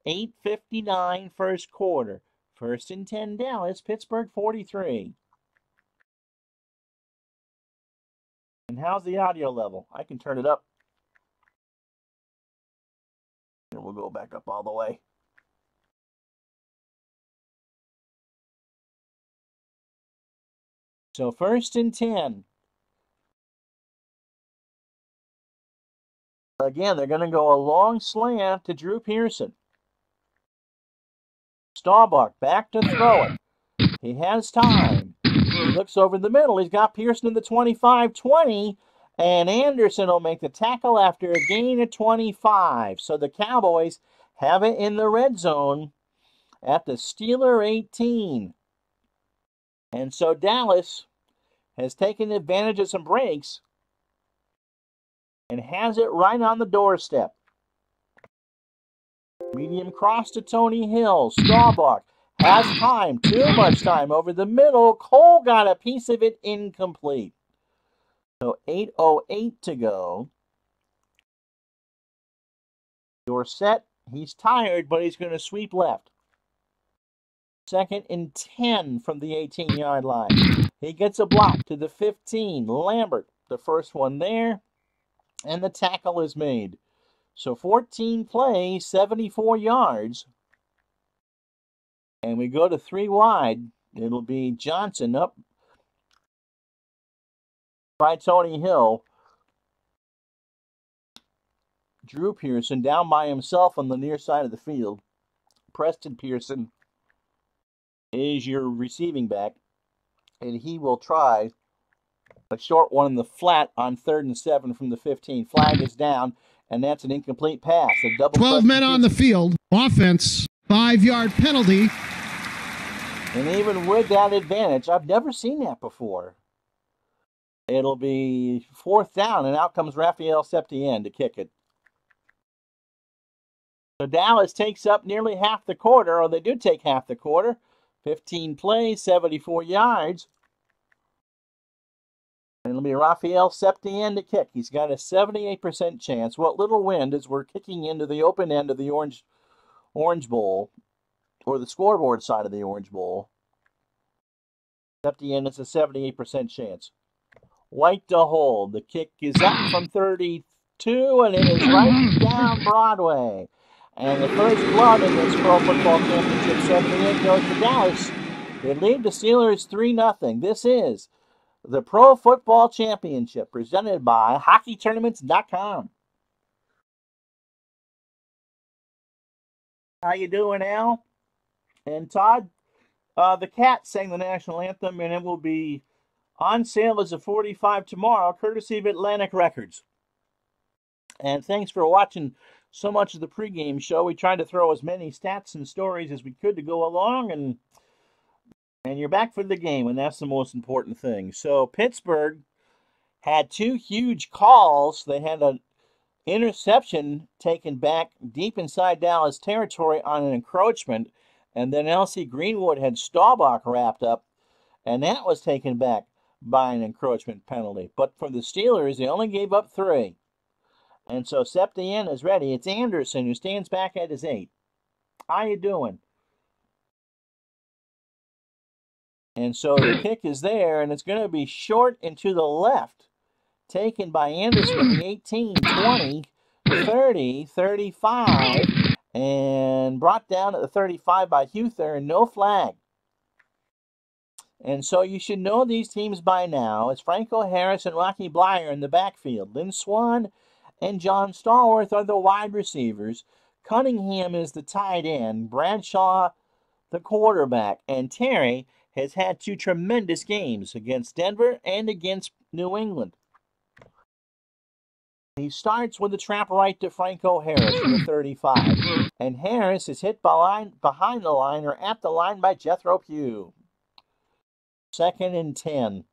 8:59 first quarter. 1st and 10 Dallas, Pittsburgh 43. And how's the audio level? I can turn it up. And we'll go back up all the way. So 1st and 10. Again, they're going to go a long slant to Drew Pearson. Staubach back to throw it. He has time. He looks over the middle. He's got Pearson in the 25-20, and Anderson will make the tackle after a gain of 25. So the Cowboys have it in the red zone at the Steeler 18. And so Dallas has taken advantage of some breaks and has it right on the doorstep. Medium cross to Tony Hill. Staubach has time. Too much time over the middle. Cole got a piece of it incomplete. So 8:08 to go. Dorsett, he's tired, but he's going to sweep left. 2nd and 10 from the 18-yard line. He gets a block to the 15. Lambert, the first one there. And the tackle is made. So 14 plays, 74 yards. And we go to 3 wide. It'll be Johnson up by Tony Hill. Drew Pearson down by himself on the near side of the field. Preston Pearson is your receiving back, and he will try A short one in the flat on 3rd and 7 from the 15. Flag is down, and that's an incomplete pass. A double 12 men on the field. Offense, 5-yard penalty. And even with that advantage, I've never seen that before. It'll be 4th down, and out comes Raphael Septien to kick it. So Dallas takes up nearly half the quarter, or they do take half the quarter. 15 plays, 74 yards. And it'll be Raphael Septien to kick. He's got a 78% chance. What little wind as we're kicking into the open end of the Orange Bowl, or the scoreboard side of the Orange Bowl. Septien is a 78% chance. White to hold. The kick is up from 32, and it is right down Broadway. And the first blood in this Pro Football Championship 78 goes to Dallas. They lead the Steelers 3-0. This is the Pro Football Championship presented by HockeyTournaments.com. How you doing, Al? And Todd? The Cats sang the national anthem, and it will be on sale as a 45 tomorrow, courtesy of Atlantic Records. And thanks for watching so much of the pregame show. We tried to throw as many stats and stories as we could to go along, and you're back for the game, and that's the most important thing. So Pittsburgh had 2 huge calls. They had an interception taken back deep inside Dallas territory on an encroachment, and then L.C. Greenwood had Staubach wrapped up, and that was taken back by an encroachment penalty. But for the Steelers, they only gave up 3. And so Septien is ready. It's Anderson who stands back at his 8. How you doing? And so the kick is there, and it's going to be short and to the left. Taken by Anderson at the 18, 20, 30, 35, and brought down at the 35 by Huther, and no flag. And so you should know these teams by now. It's Franco Harris and Rocky Bleier in the backfield. Lynn Swan and John Stallworth are the wide receivers. Cunningham is the tight end. Bradshaw, the quarterback. And Terry has had 2 tremendous games against Denver and against New England. He starts with a trap right to Franco Harris in the 35. And Harris is hit behind the line or at the line by Jethro Pugh. 2nd and 10.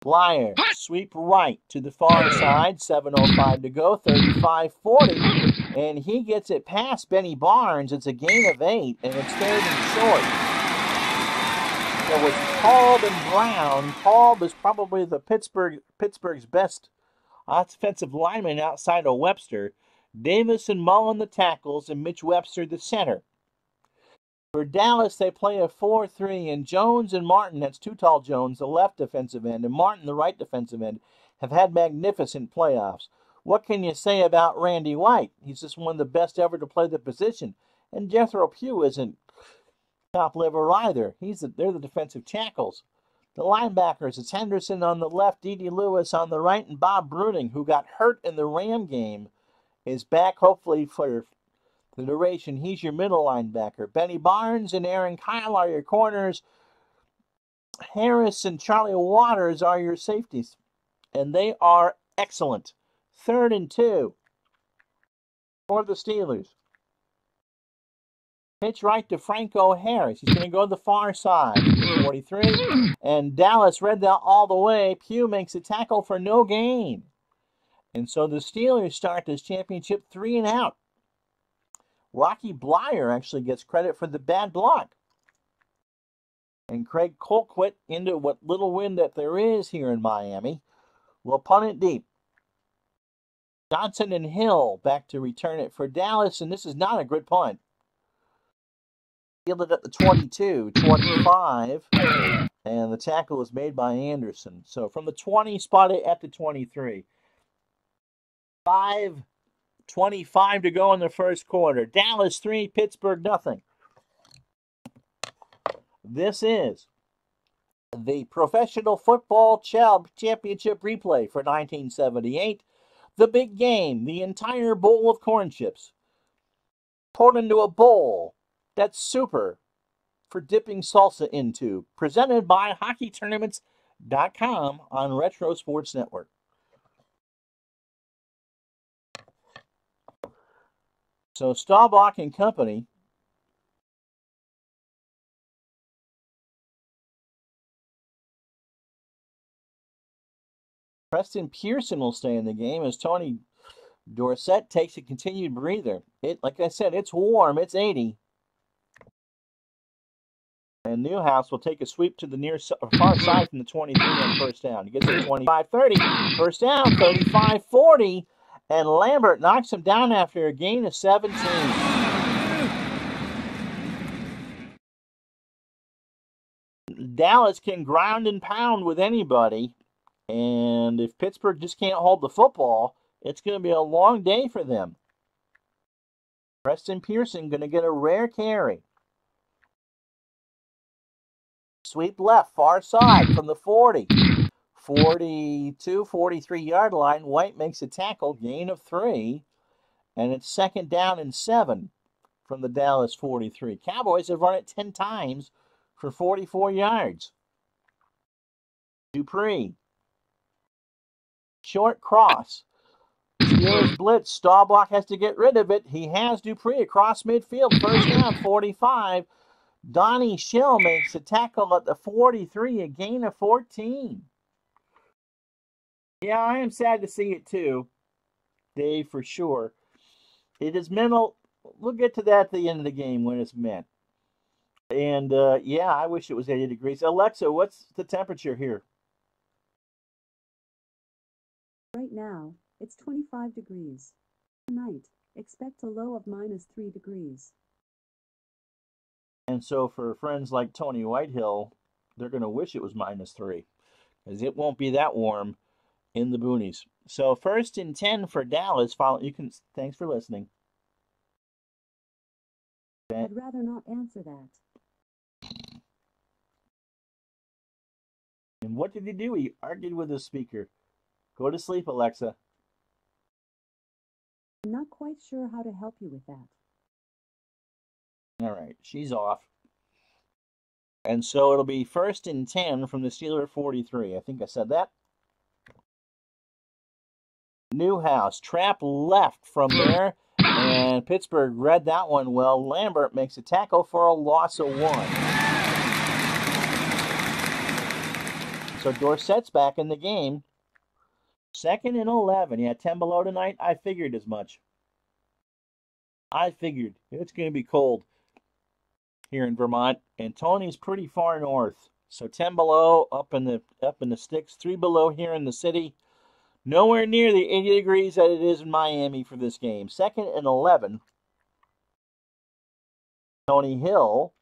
Bleier, sweep right to the far side, 7:05 to go, 35-40, and he gets it past Benny Barnes. It's a gain of 8, and it's 3rd and short. So it's Kolb and Brown. Kolb is probably the Pittsburgh's best offensive lineman outside of Webster. Davis and Mullen the tackles, and Mitch Webster the center. For Dallas, they play a 4-3, and Jones and Martin, that's Too-Tall Jones, the left defensive end, and Martin, the right defensive end, have had magnificent playoffs. What can you say about Randy White? He's just one of the best ever to play the position. And Jethro Pugh isn't top liver either. They're the defensive tackles. The linebackers, it's Henderson on the left, D.D. Lewis on the right, and Bob Bruning, who got hurt in the Ram game, is back hopefully for the duration. He's your middle linebacker. Benny Barnes and Aaron Kyle are your corners. Harris and Charlie Waters are your safeties. And they are excellent. 3rd and 2 for the Steelers. Pitch right to Franco Harris. He's going to go to the far side. 43. And Dallas read that all the way. Pugh makes a tackle for no gain. And so the Steelers start this championship 3 and out. Rocky Bleier actually gets credit for the bad block. And Craig Colquitt, into what little wind that there is here in Miami, will punt it deep. Johnson and Hill back to return it for Dallas, and this is not a good punt. Fielded at the 22, 25, and the tackle was made by Anderson. So from the 20, spotted at the 23. 5:25 to go in the first quarter. Dallas 3, Pittsburgh nothing. This is the Professional Football Championship replay for 1978. The big game, the entire bowl of corn chips, poured into a bowl that's super for dipping salsa into. Presented by HockeyTournaments.com on Retro Sports Network. So Staubach and company Preston Pearson will stay in the game as Tony Dorsett takes a continued breather. Like I said, it's warm. It's 80. And Newhouse will take a sweep to the far side from the 23 on first down. He gets it 25-30. First down, 35-40. And Lambert knocks him down after a gain of 17. Dallas can ground and pound with anybody. And if Pittsburgh just can't hold the football, it's going to be a long day for them. Preston Pearson going to get a rare carry. Sweep left, far side from the 40. 42, 43-yard line. White makes a tackle, gain of 3. And it's second down and 7 from the Dallas 43. Cowboys have run it 10 times for 44 yards. Dupree. Short cross. Steelers blitz. Staubach has to get rid of it. He has Dupree across midfield. First down, 45. Donnie Schill makes a tackle at the 43, a gain of 14. Yeah, I am sad to see it too, Dave, for sure. It is mental. We'll get to that at the end of the game when it's meant. And, yeah, I wish it was 80 degrees. Alexa, what's the temperature here? Right now, it's 25 degrees. Tonight, expect a low of -3 degrees. And so for friends like Tony Whitehill, they're going to wish it was -3, because it won't be that warm in the boonies. So 1st and 10 for Dallas. Thanks for listening. I'd rather not answer that. And what did he do? He argued with the speaker. Go to sleep, Alexa. I'm not quite sure how to help you with that. All right, she's off. And so it'll be 1st and 10 from the Steeler 43. I think I said that. Newhouse, trap left from there. And Pittsburgh read that one well. Lambert makes a tackle for a loss of 1. So Dorsett's back in the game. 2nd and 11. Yeah, 10 below tonight. I figured as much. I figured it's going to be cold here in Vermont, and Tony's pretty far north. So 10 below, up in the sticks. 3 below here in the city. Nowhere near the 80 degrees that it is in Miami for this game. 2nd and 11. Tony Hill.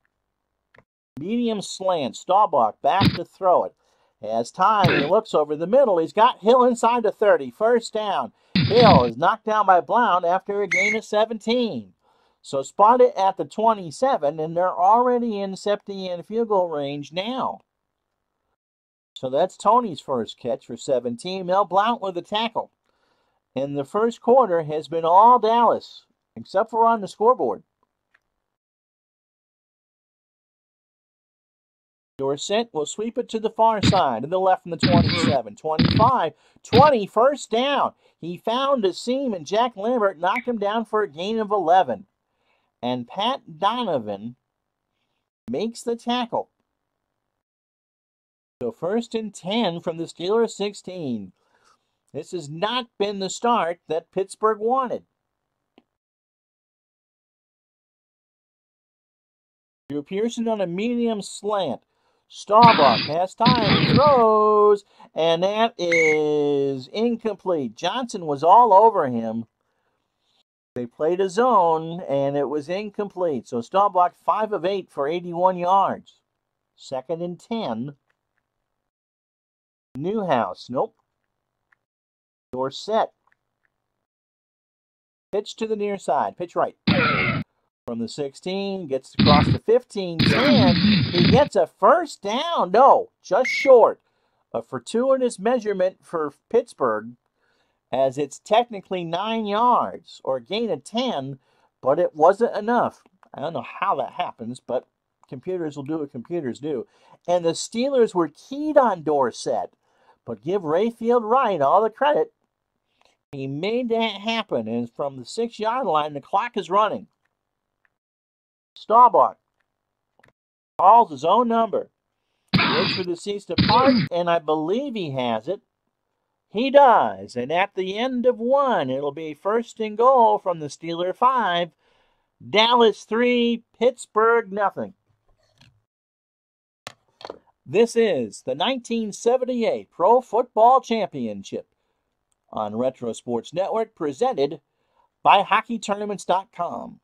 Medium slant. Staubach back to throw it. Has time. He looks over the middle. He's got Hill inside the 30. First down. Hill is knocked down by Blount after a gain of 17. So spotted at the 27, and they're already in safety and field goal range now. So that's Tony's first catch for 17. Mel Blount with a tackle. And the first quarter has been all Dallas, except for on the scoreboard. Dorsett will sweep it to the far side, to the left from the 27. 25, 20, first down. He found a seam, and Jack Lambert knocked him down for a gain of 11. And Pat Donovan makes the tackle. So 1st and 10 from the Steelers 16. This has not been the start that Pittsburgh wanted. Drew Pearson on a medium slant. Staubach has time, he throws, and that is incomplete. Johnson was all over him. They played a zone, and it was incomplete. So Staubach 5 of 8 for 81 yards. 2nd and 10. Newhouse, nope. Dorsett. Pitch to the near side, pitch right. From the 16, gets across the 15, 10. He gets a first down. No, just short. A fortuitous measurement for Pittsburgh, as it's technically 9 yards, or a gain of 10, but it wasn't enough. I don't know how that happens, but computers will do what computers do. And the Steelers were keyed on Dorsett. But give Rayfield Wright all the credit. He made that happen. And from the 6-yard line, the clock is running. Staubach calls his own number. Waits for the seats to part, and I believe he has it. He does. And at the end of 1, it'll be first and goal from the Steeler 5. Dallas 3, Pittsburgh nothing. This is the 1978 Pro Football Championship on Retro Sports Network, presented by HockeyTournaments.com.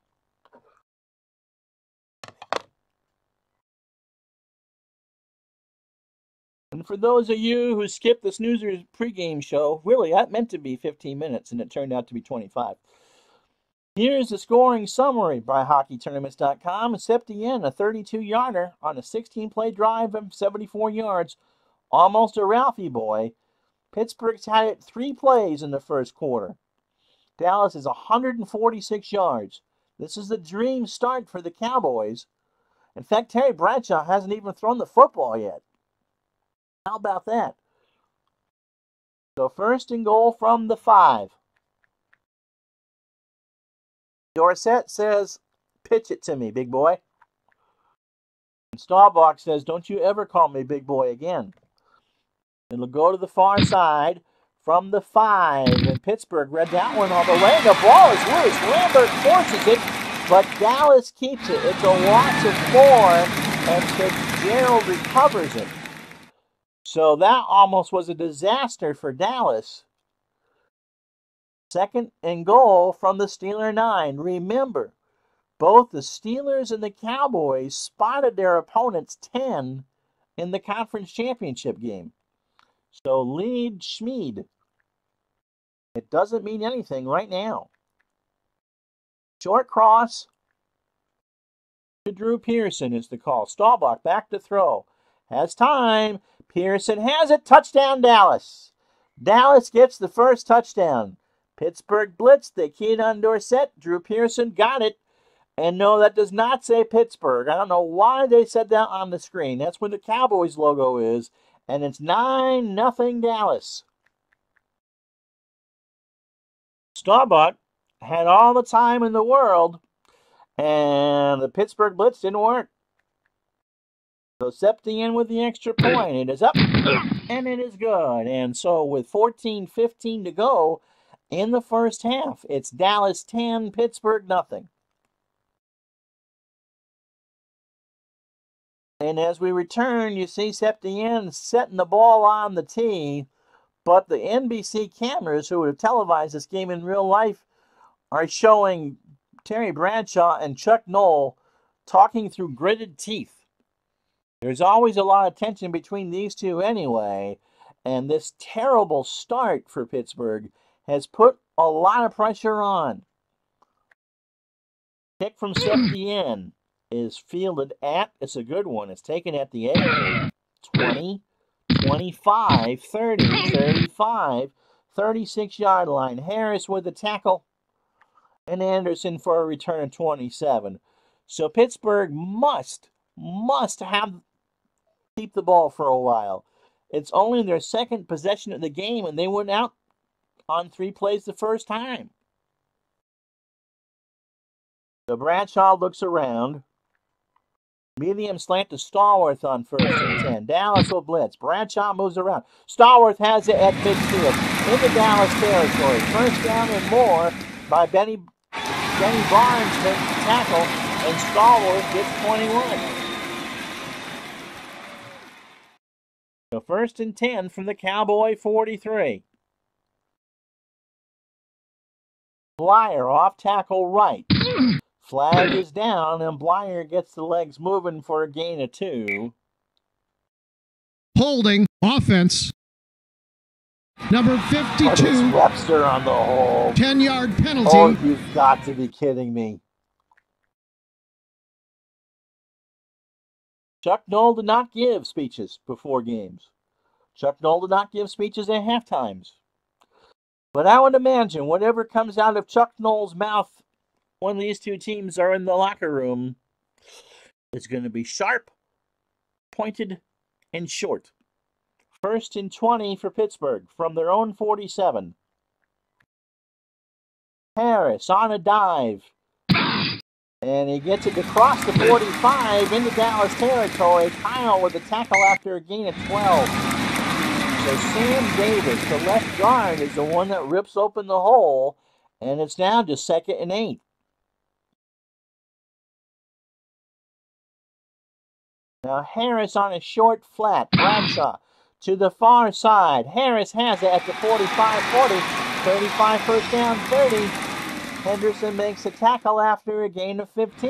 And for those of you who skipped the Snoozers pregame show, really, that meant to be 15 minutes, and it turned out to be 25. Here's the scoring summary by HockeyTournaments.com. Septien, a 32-yarder on a 16-play drive of 74 yards. Almost a Ralphie boy. Pittsburgh's had it 3 plays in the first quarter. Dallas is 146 yards. This is the dream start for the Cowboys. In fact, Terry Bradshaw hasn't even thrown the football yet. How about that? So first and goal from the 5. Dorsett says, pitch it to me, big boy. And Staubach says, don't you ever call me big boy again. It'll go to the far side from the 5. And Pittsburgh read that one all the way. The ball is loose. Lambert forces it, but Dallas keeps it. It's a loss of 4, and Fitzgerald recovers it. So that almost was a disaster for Dallas. Second and goal from the Steeler 9. Remember, both the Steelers and the Cowboys spotted their opponents 10 in the conference championship game. So lead Schmid. It doesn't mean anything right now. Short cross to Drew Pearson is the call. Staubach back to throw. Has time. Pearson has it. Touchdown, Dallas. Dallas gets the first touchdown. Pittsburgh blitzed. They keyed on Dorsett. Drew Pearson got it. And no, that does not say Pittsburgh. I don't know why they said that on the screen. That's where the Cowboys logo is. And it's 9-0 Dallas. Staubach had all the time in the world. And the Pittsburgh blitz didn't work. So Septien with the extra point. It is up, and it is good. And so with 14:15 to go in the first half, it's Dallas 10, Pittsburgh nothing. And as we return, you see Septien setting the ball on the tee, but the NBC cameras who have televised this game in real life are showing Terry Bradshaw and Chuck Noll talking through gritted teeth. There's always a lot of tension between these two anyway, and this terrible start for Pittsburgh has put a lot of pressure on. Kick from Septien is fielded at, it's a good one, it's taken at the 8, 20, 25, 30, 35, 36-yard line. Harris with the tackle, and Anderson for a return of 27. So Pittsburgh must keep the ball for a while. It's only their second possession of the game, and they went out on 3 plays the first time. So Bradshaw looks around. Medium slant to Stallworth on 1st and 10. Dallas will blitz. Bradshaw moves around. Stallworth has it at midfield into Dallas territory. First down and more by Benny Barnes makes the tackle, and Stallworth gets 21. So 1st and 10 from the Cowboy 43. Blyer off tackle right. Flag is down, and Blyer gets the legs moving for a gain of 2. Holding offense. Number 52. What is Webster on the hold? 10-yard penalty. Oh, you've got to be kidding me. Chuck Noll did not give speeches before games. Chuck Noll did not give speeches at halftimes. But I would imagine whatever comes out of Chuck Noll's mouth when these two teams are in the locker room is going to be sharp, pointed, and short. 1st and 20 for Pittsburgh from their own 47. Harris on a dive. And he gets it across the 45 into Dallas territory. Kyle with a tackle after a gain of 12. So Sam Davis, the left guard, is the one that rips open the hole. And it's now just 2nd and 8. Now Harris on a short flat. Bradshaw to the far side. Harris has it at the 45-40. 35 first down, 30. Henderson makes a tackle after a gain of 15.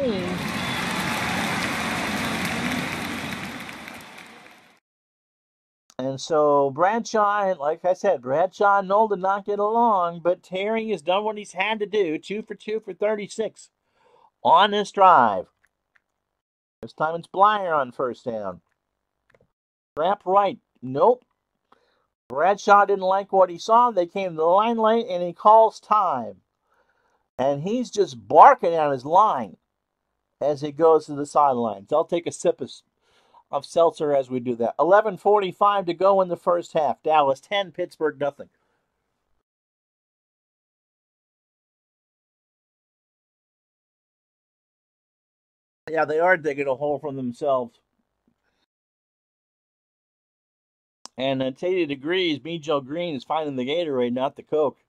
And so Bradshaw, like I said, Bradshaw and Knoll did not get along, but Terry has done what he's had to do. 2 for 2 for 36 on this drive. This time it's Blyer on first down. Trap right. Nope. Bradshaw didn't like what he saw. They came to the line late, and he calls time. And he's just barking on his line as he goes to the sidelines. I'll take a sip of seltzer as we do that. 11:45 to go in the first half. Dallas 10, Pittsburgh nothing. Yeah, they are digging a hole for themselves. And at 80 degrees, me, Joe Green, is finding the Gatorade, not the Coke.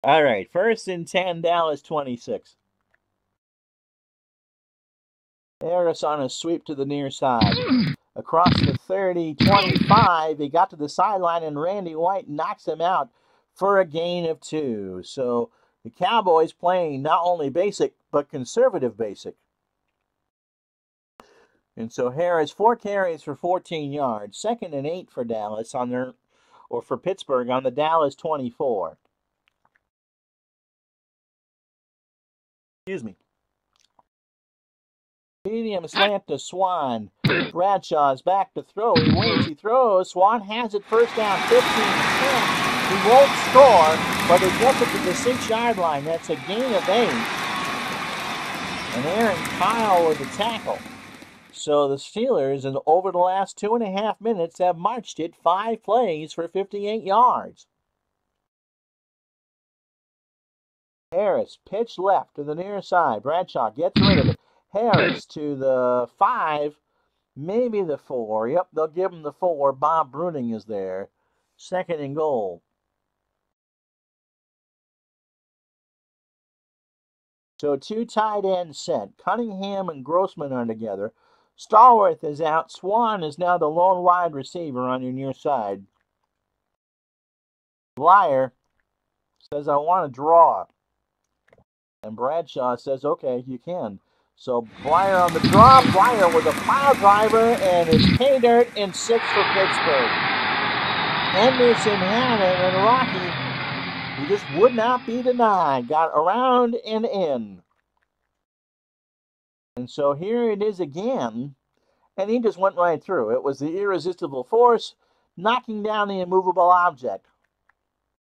All right, 1st and 10, Dallas 26. Harris on a sweep to the near side. Across the 30, 25, he got to the sideline, and Randy White knocks him out for a gain of 2. So the Cowboys playing not only basic, but conservative basic. And so Harris, 4 carries for 14 yards. 2nd and 8 for Dallas for Pittsburgh on the Dallas 24. Excuse me. Medium slant to Swan. Bradshaw's back to throw. He waits, he throws. Swan has it first down, 15-10. He won't score, but he gets it to the 6-yard line. That's a gain of 8. And Aaron Kyle with the tackle. So the Steelers, over the last 2.5 minutes, have marched it 5 plays for 58 yards. Harris, pitch left to the near side. Bradshaw gets rid of it. Harris to the 5, maybe the 4. Yep, they'll give him the 4. Bob Bruning is there. 2nd and goal. So 2 tight ends set. Cunningham and Grossman are together. Stallworth is out. Swan is now the lone wide receiver on your near side. Blyer says, I want to draw. And Bradshaw says, okay, you can. So Blyer on the draw. Blyer with a pile driver, and it's pay dirt and 6 for Pittsburgh. Henderson had it, and Rocky, he just would not be denied. Got around and in. And so here it is again, and he just went right through. It was the irresistible force knocking down the immovable object.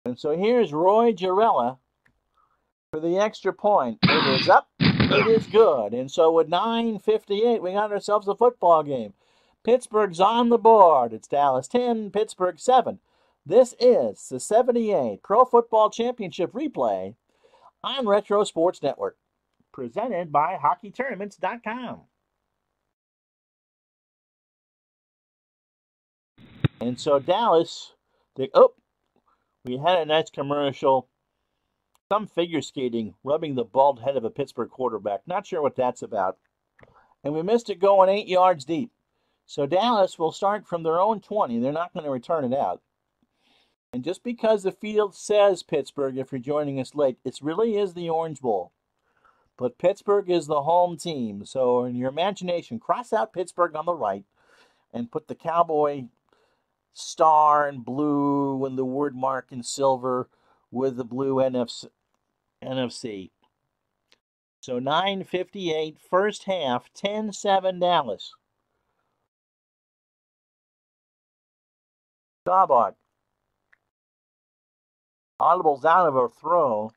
And so here's Roy Jarella for the extra point. It is up. It is good. And so with 9:58, we got ourselves a football game. Pittsburgh's on the board. It's Dallas 10, Pittsburgh 7. This is the 78 Pro Football Championship replay on Retro Sports Network, presented by HockeyTournaments.com. And so Dallas, we had a nice commercial. Some figure skating, rubbing the bald head of a Pittsburgh quarterback. Not sure what that's about. And we missed it going 8 yards deep. So Dallas will start from their own 20. They're not going to return it out. And just because the field says Pittsburgh, if you're joining us late, it really is the Orange Bowl. But Pittsburgh is the home team. So in your imagination, cross out Pittsburgh on the right and put the Cowboy star in blue and the word mark in silver with the blue NFC. So 9:58, first half, 10-7 Dallas. Staubach Audible's out of a throw.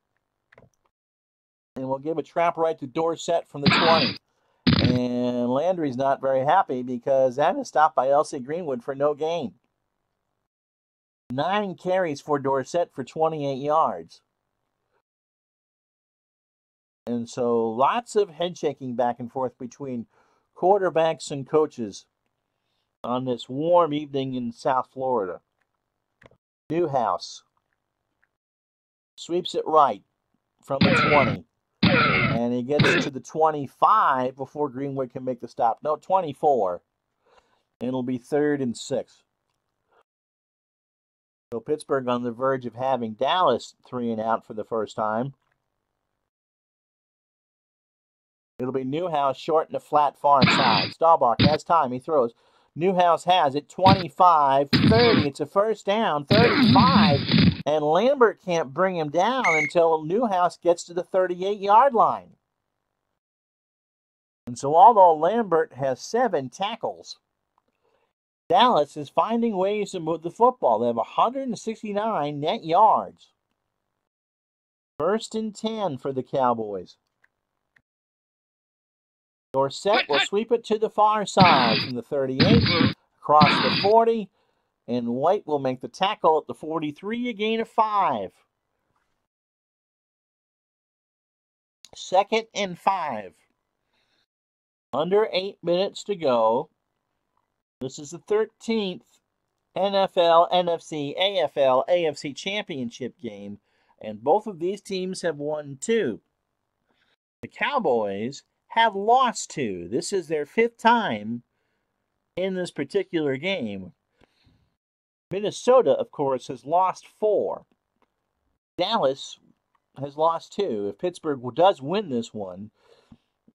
And we'll give a trap right to Dorsett from the 20. And Landry's not very happy because that is stopped by Elsie Greenwood for no gain. 9 carries for Dorsett for 28 yards. And so lots of head shaking back and forth between quarterbacks and coaches on this warm evening in South Florida. Newhouse sweeps it right from the 20. And he gets to the 25 before Greenwood can make the stop. No, 24. And it'll be 3rd and 6. So Pittsburgh on the verge of having Dallas 3 and out for the first time. It'll be Newhouse short and a flat far side. Staubach has time. He throws. Newhouse has it. 25, 30. It's a first down. 35. And Lambert can't bring him down until Newhouse gets to the 38-yard line. And so although Lambert has 7 tackles, Dallas is finding ways to move the football. They have 169 net yards. 1st and 10 for the Cowboys. Dorsett will sweep it to the far side from the 38, across the 40, and White will make the tackle at the 43, a gain of 5. 2nd and 5. Under 8 minutes to go. This is the 13th NFL, NFC, AFL, AFC championship game, and both of these teams have won 2. The Cowboys have lost 2. This is their 5th time in this particular game. Minnesota, of course, has lost 4. Dallas has lost 2. If Pittsburgh does win this one,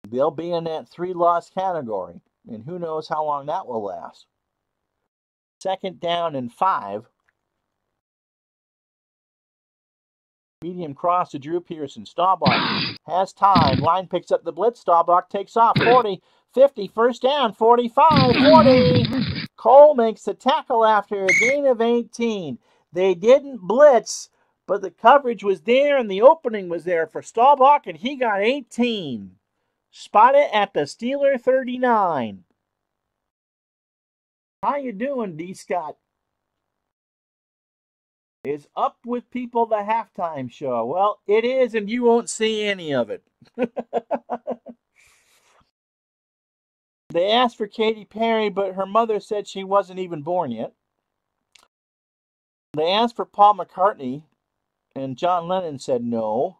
they'll be in that 3-loss category, and who knows how long that will last. 2nd down and 5. Medium cross to Drew Pearson. Staubach has time. Line picks up the blitz. Staubach takes off. 40, 50, first down, 45, 40. Cole makes the tackle after a gain of 18. They didn't blitz, but the coverage was there and the opening was there for Staubach, and he got 18. Spotted at the Steeler 39. How you doing, D. Scott? Is Up with People the halftime show? Well, it is, and you won't see any of it. They asked for Katy Perry, but her mother said she wasn't even born yet. They asked for Paul McCartney, and John Lennon said no.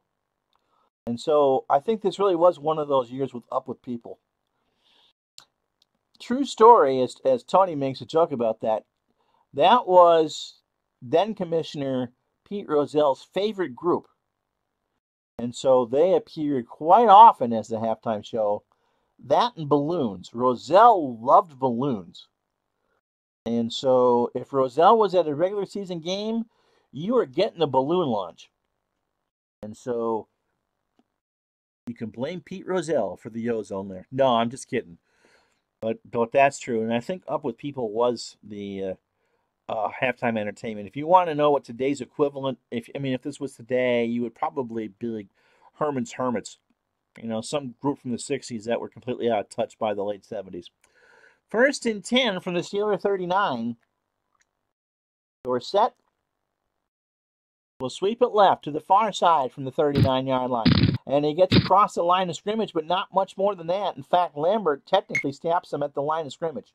And so I think this really was one of those years with Up with People. True story, as Tony makes a joke about that, that was then Commissioner Pete Rozell's favorite group. And so they appeared quite often as the halftime show. That and balloons. Rozell loved balloons. And so if Rozell was at a regular season game, you were getting a balloon launch. And so you can blame Pete Rozell for the ozone there. No, I'm just kidding. But that's true. And I think Up with People was the halftime entertainment. If you want to know what today's equivalent, if this was today, you would probably be like Herman's Hermits. You know, some group from the 60s that were completely out of touch by the late 70s. 1st and 10 from the Steeler 39. Dorsett will sweep it left to the far side from the 39-yard line. And he gets across the line of scrimmage, but not much more than that. In fact, Lambert technically snaps him at the line of scrimmage.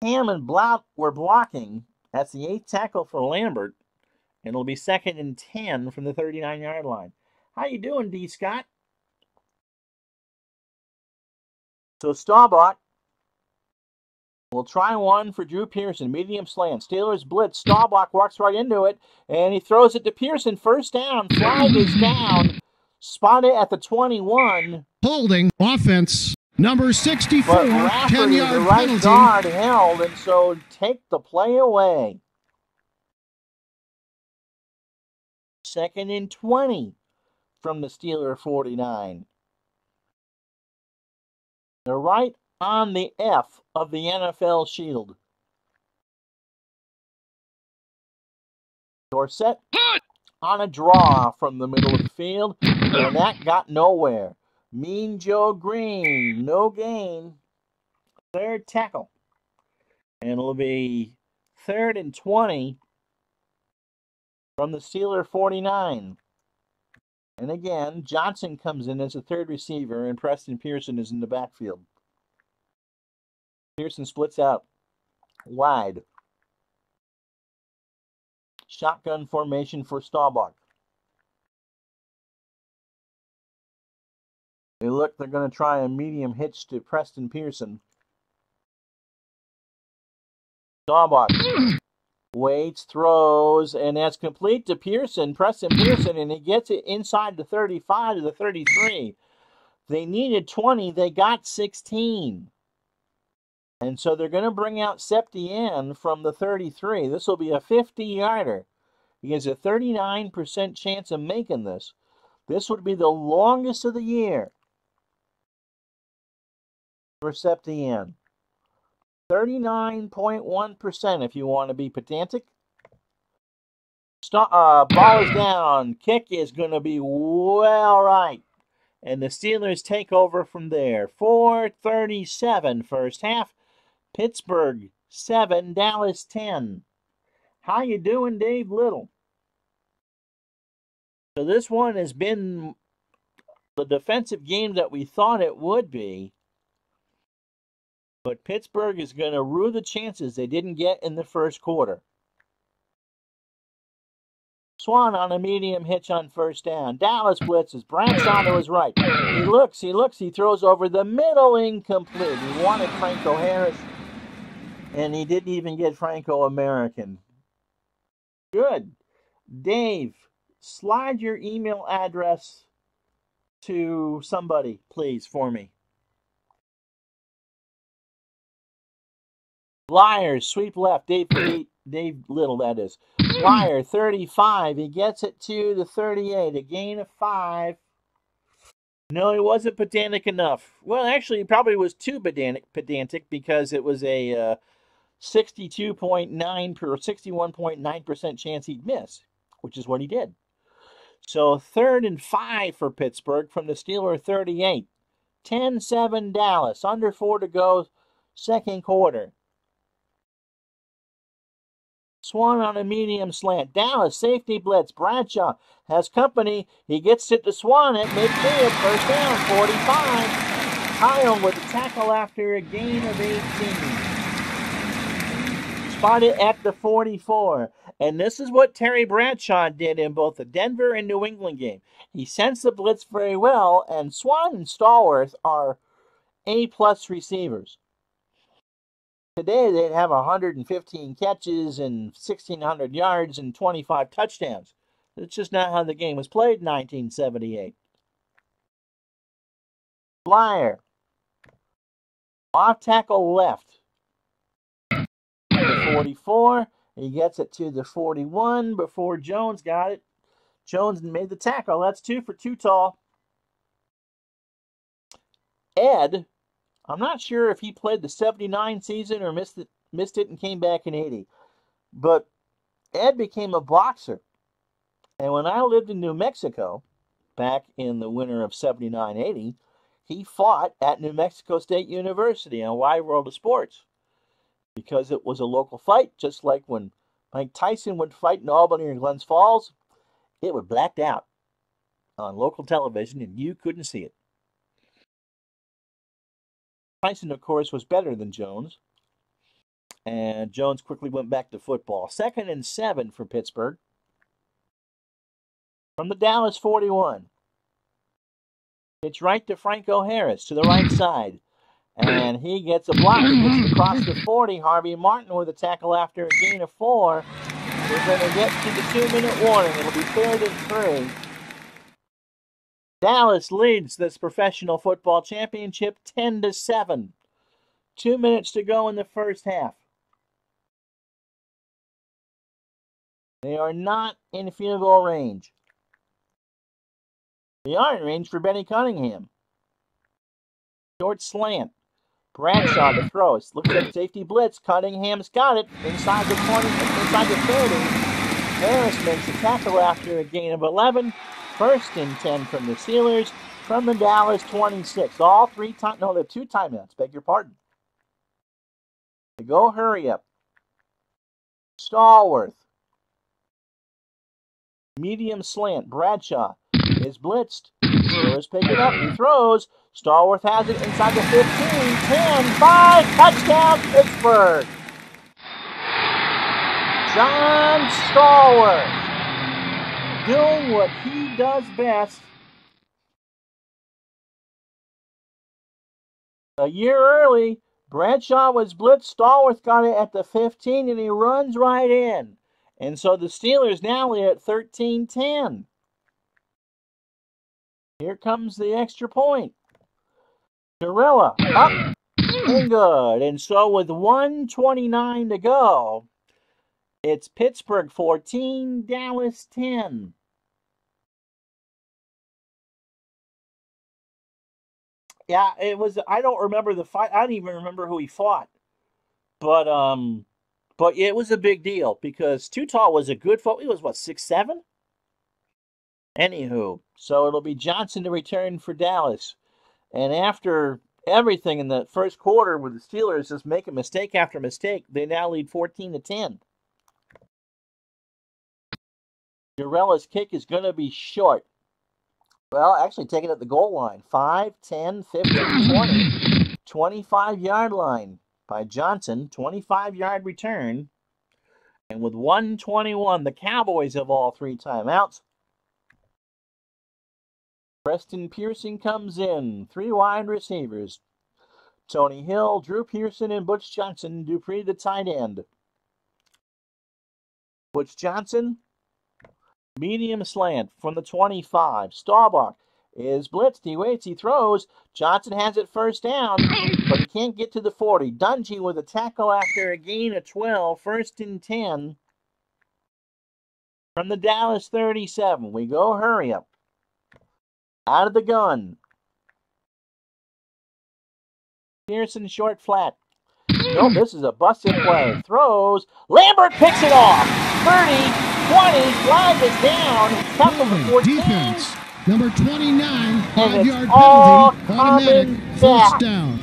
Ham and Blount were blocking. That's the 8th tackle for Lambert. And it'll be 2nd and 10 from the 39-yard line. How you doing, D. Scott? So Staubach will try one for Drew Pearson. Medium slant. Steelers blitz. Staubach walks right into it. And he throws it to Pearson. First down. Flag is down. Spotted at the 21. Holding offense. Number 64, but Rafferty, 10-yard the right penalty. guard held, and so take the play away. 2nd and 20 from the Steeler 49. They're right on the F of the NFL shield. Dorsett on a draw from the middle of the field, and that got nowhere. Mean Joe Green, no gain. Third tackle. And it'll be 3rd and 20 from the Steeler 49. And again, Johnson comes in as a third receiver, and Preston Pearson is in the backfield. Pearson splits out wide. Shotgun formation for Staubach. They're going to try a medium hitch to Preston Pearson. Staubach waits, throws, and that's complete to Preston Pearson, and he gets it inside the 35 to the 33. They needed 20, they got 16. And so they're going to bring out Septien from the 33. This will be a 50-yarder. He has a 39% chance of making this. This would be the longest of the year for Septien. 39.1% if you want to be pedantic. Ball is down. Kick is going to be well right. And the Steelers take over from there. 4:37 first half. Pittsburgh 7, Dallas 10. How you doing, Dave Little? So this one has been the defensive game that we thought it would be. But Pittsburgh is going to rue the chances they didn't get in the first quarter. Swan on a medium hitch on first down. Dallas blitzes. Bradshaw to his right. He looks, he throws over the middle, incomplete. He wanted Franco Harris, and he didn't even get Franco-American. Good. Dave, slide your email address to somebody, please, for me. Flyers, sweep left. Dave Little, that is. Flyer, 35. He gets it to the 38. A gain of 5. No, he wasn't pedantic enough. Well, actually, he probably was too pedantic because it was a 61.9% chance he'd miss, which is what he did. So 3rd and 5 for Pittsburgh from the Steeler 38. 10-7 Dallas. Under 4 to go, second quarter. Swan on a medium slant. Dallas, safety blitz. Bradshaw has company. He gets it to Swan at midfield. First down, 45. Kyle with the tackle after a gain of 18. Spotted at the 44. And this is what Terry Bradshaw did in both the Denver and New England game. He sensed the blitz very well, and Swan and Stallworth are A-plus receivers. Today, they'd have 115 catches and 1,600 yards and 25 touchdowns. That's just not how the game was played in 1978. Flyer. Off tackle left. The 44. He gets it to the 41 before Jones got it. Jones made the tackle. That's 2 for too tall. Ed, I'm not sure if he played the 79 season or missed it and came back in 80. But Ed became a boxer. And when I lived in New Mexico, back in the winter of 79-80, he fought at New Mexico State University on Wide World of Sports. Because it was a local fight, just like when Mike Tyson would fight in Albany or Glens Falls, it would blacked out on local television and you couldn't see it. Tyson, of course, was better than Jones. And Jones quickly went back to football. 2nd and 7 for Pittsburgh. From the Dallas 41. It's right to Franco Harris to the right side. And he gets a block. He gets across the 40. Harvey Martin with a tackle after a gain of 4. We're going to get to the 2-minute warning. It'll be 3rd and 3. Dallas leads this professional football championship 10-7. 2 minutes to go in the first half. They are not in field goal range. They are in range for Benny Cunningham. Short slant. Bradshaw to throw. Looks at safety blitz. Cunningham's got it inside the 20, inside the 30. Harris makes a tackle after a gain of 11. 1st and 10 from the Steelers from the Dallas 26. All 3 times. No, they're 2 timeouts. Beg your pardon. They go hurry up. Stallworth. Medium slant. Bradshaw is blitzed. Steelers pick it up. He throws. Stallworth has it inside the 15, 10, 5. Touchdown, Pittsburgh. John Stallworth doing what he does best. A year early, Bradshaw was blitzed. Stallworth got it at the 15, and he runs right in. And so the Steelers now are at 13-10. Here comes the extra point. Gorilla up and good. And so with 1:29 to go, it's Pittsburgh 14, Dallas 10. Yeah, it was. I don't remember the fight. I don't even remember who he fought. But it was a big deal because Too Tall was a good fight. He was what, 6'7"? Anywho, so it'll be Johnson to return for Dallas. And after everything in the first quarter with the Steelers just making mistake after mistake, they now lead 14-10. Urella's kick is going to be short. Well, actually taken at the goal line. 5, 10, 15, 20. 25-yard line by Johnson. 25-yard return. And with 1:21, the Cowboys have all 3 timeouts. Preston Pearson comes in. 3 wide receivers. Tony Hill, Drew Pearson, and Butch Johnson. Dupree, the tight end. Butch Johnson, medium slant from the 25. Staubach is blitzed. He waits. He throws. Johnson has it first down, but he can't get to the 40. Dungy with a tackle after a gain of 12. 1st and 10 from the Dallas 37. We go hurry up. Out of the gun. Pearson short flat. Nope, this is a busted play. Throws. Lambert picks it off. 30, 20, flag is down. Tackle for 14. Defense, number 29, 5-yard all penalty, automatic first down.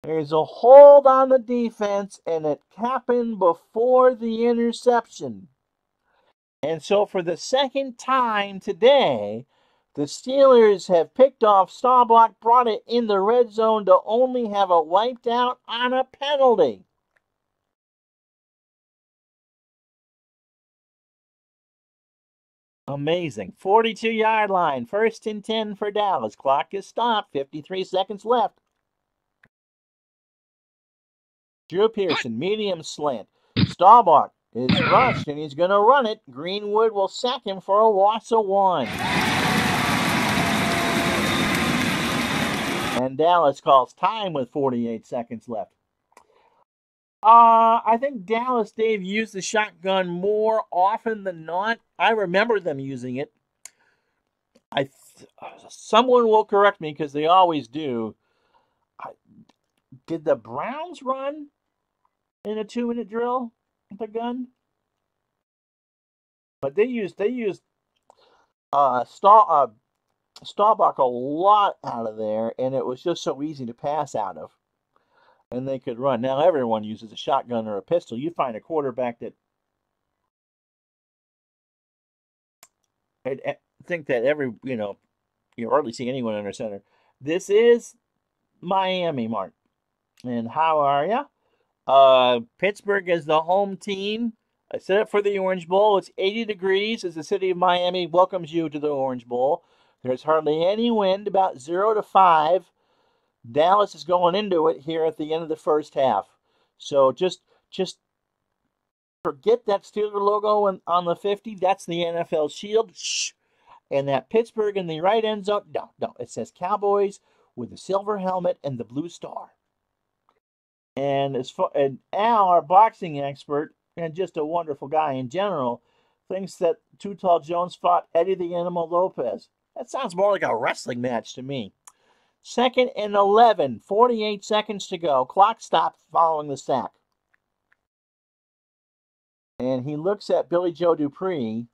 There's a hold on the defense, and it happened before the interception. And so for the second time today, the Steelers have picked off Staubach, brought it in the red zone to only have it wiped out on a penalty. Amazing. 42-yard line. 1st and 10 for Dallas. Clock is stopped. 53 seconds left. Drew Pearson, medium slant. Staubach is rushed, and he's going to run it. Greenwood will sack him for a loss of 1. And Dallas calls time with 48 seconds left. I think Dallas, Dave, used the shotgun more often than not. I remember them using it. Someone will correct me because they always do. Did the Browns run in a 2-minute drill with the gun? But they used Staubach a lot out of there, and it was just so easy to pass out of. And they could run. Now everyone uses a shotgun or a pistol. You find a quarterback that I think that you hardly see anyone under center. This is Miami, Mark. And how are ya? Pittsburgh is the home team. I set up for the Orange Bowl. It's 80 degrees as the city of Miami welcomes you to the Orange Bowl. There's hardly any wind, about 0 to 5. Dallas is going into it here at the end of the first half. So just forget that Steeler logo on the 50. That's the NFL shield. Shh. And that Pittsburgh in the right end zone. No. It says Cowboys with the silver helmet and the blue star. And Al, our boxing expert, and just a wonderful guy in general, thinks that Too Tall Jones fought Eddie the Animal Lopez. That sounds more like a wrestling match to me. 2nd and 11, 48 seconds to go. Clock stopped following the sack. And he looks at Billy Joe Dupree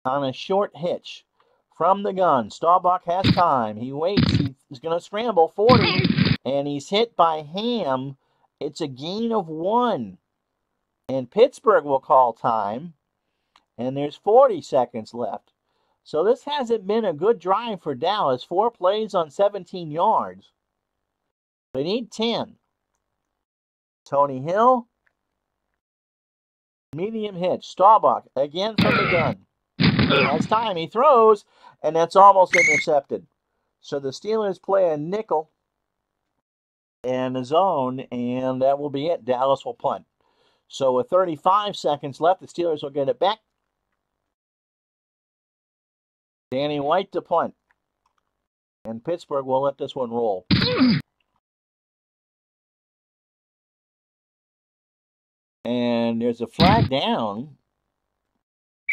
on a short hitch from the gun. Staubach has time. He waits. He's going to scramble 40, and he's hit by Ham. It's a gain of 1. And Pittsburgh will call time, and there's 40 seconds left. So this hasn't been a good drive for Dallas. 4 plays on 17 yards. They need 10. Tony Hill, medium hitch. Staubach again from the gun. Last time he throws, and that's almost intercepted. So the Steelers play a nickel and a zone, and that will be it. Dallas will punt. So with 35 seconds left, the Steelers will get it back. Danny White to punt. And Pittsburgh will let this one roll. And there's a flag down.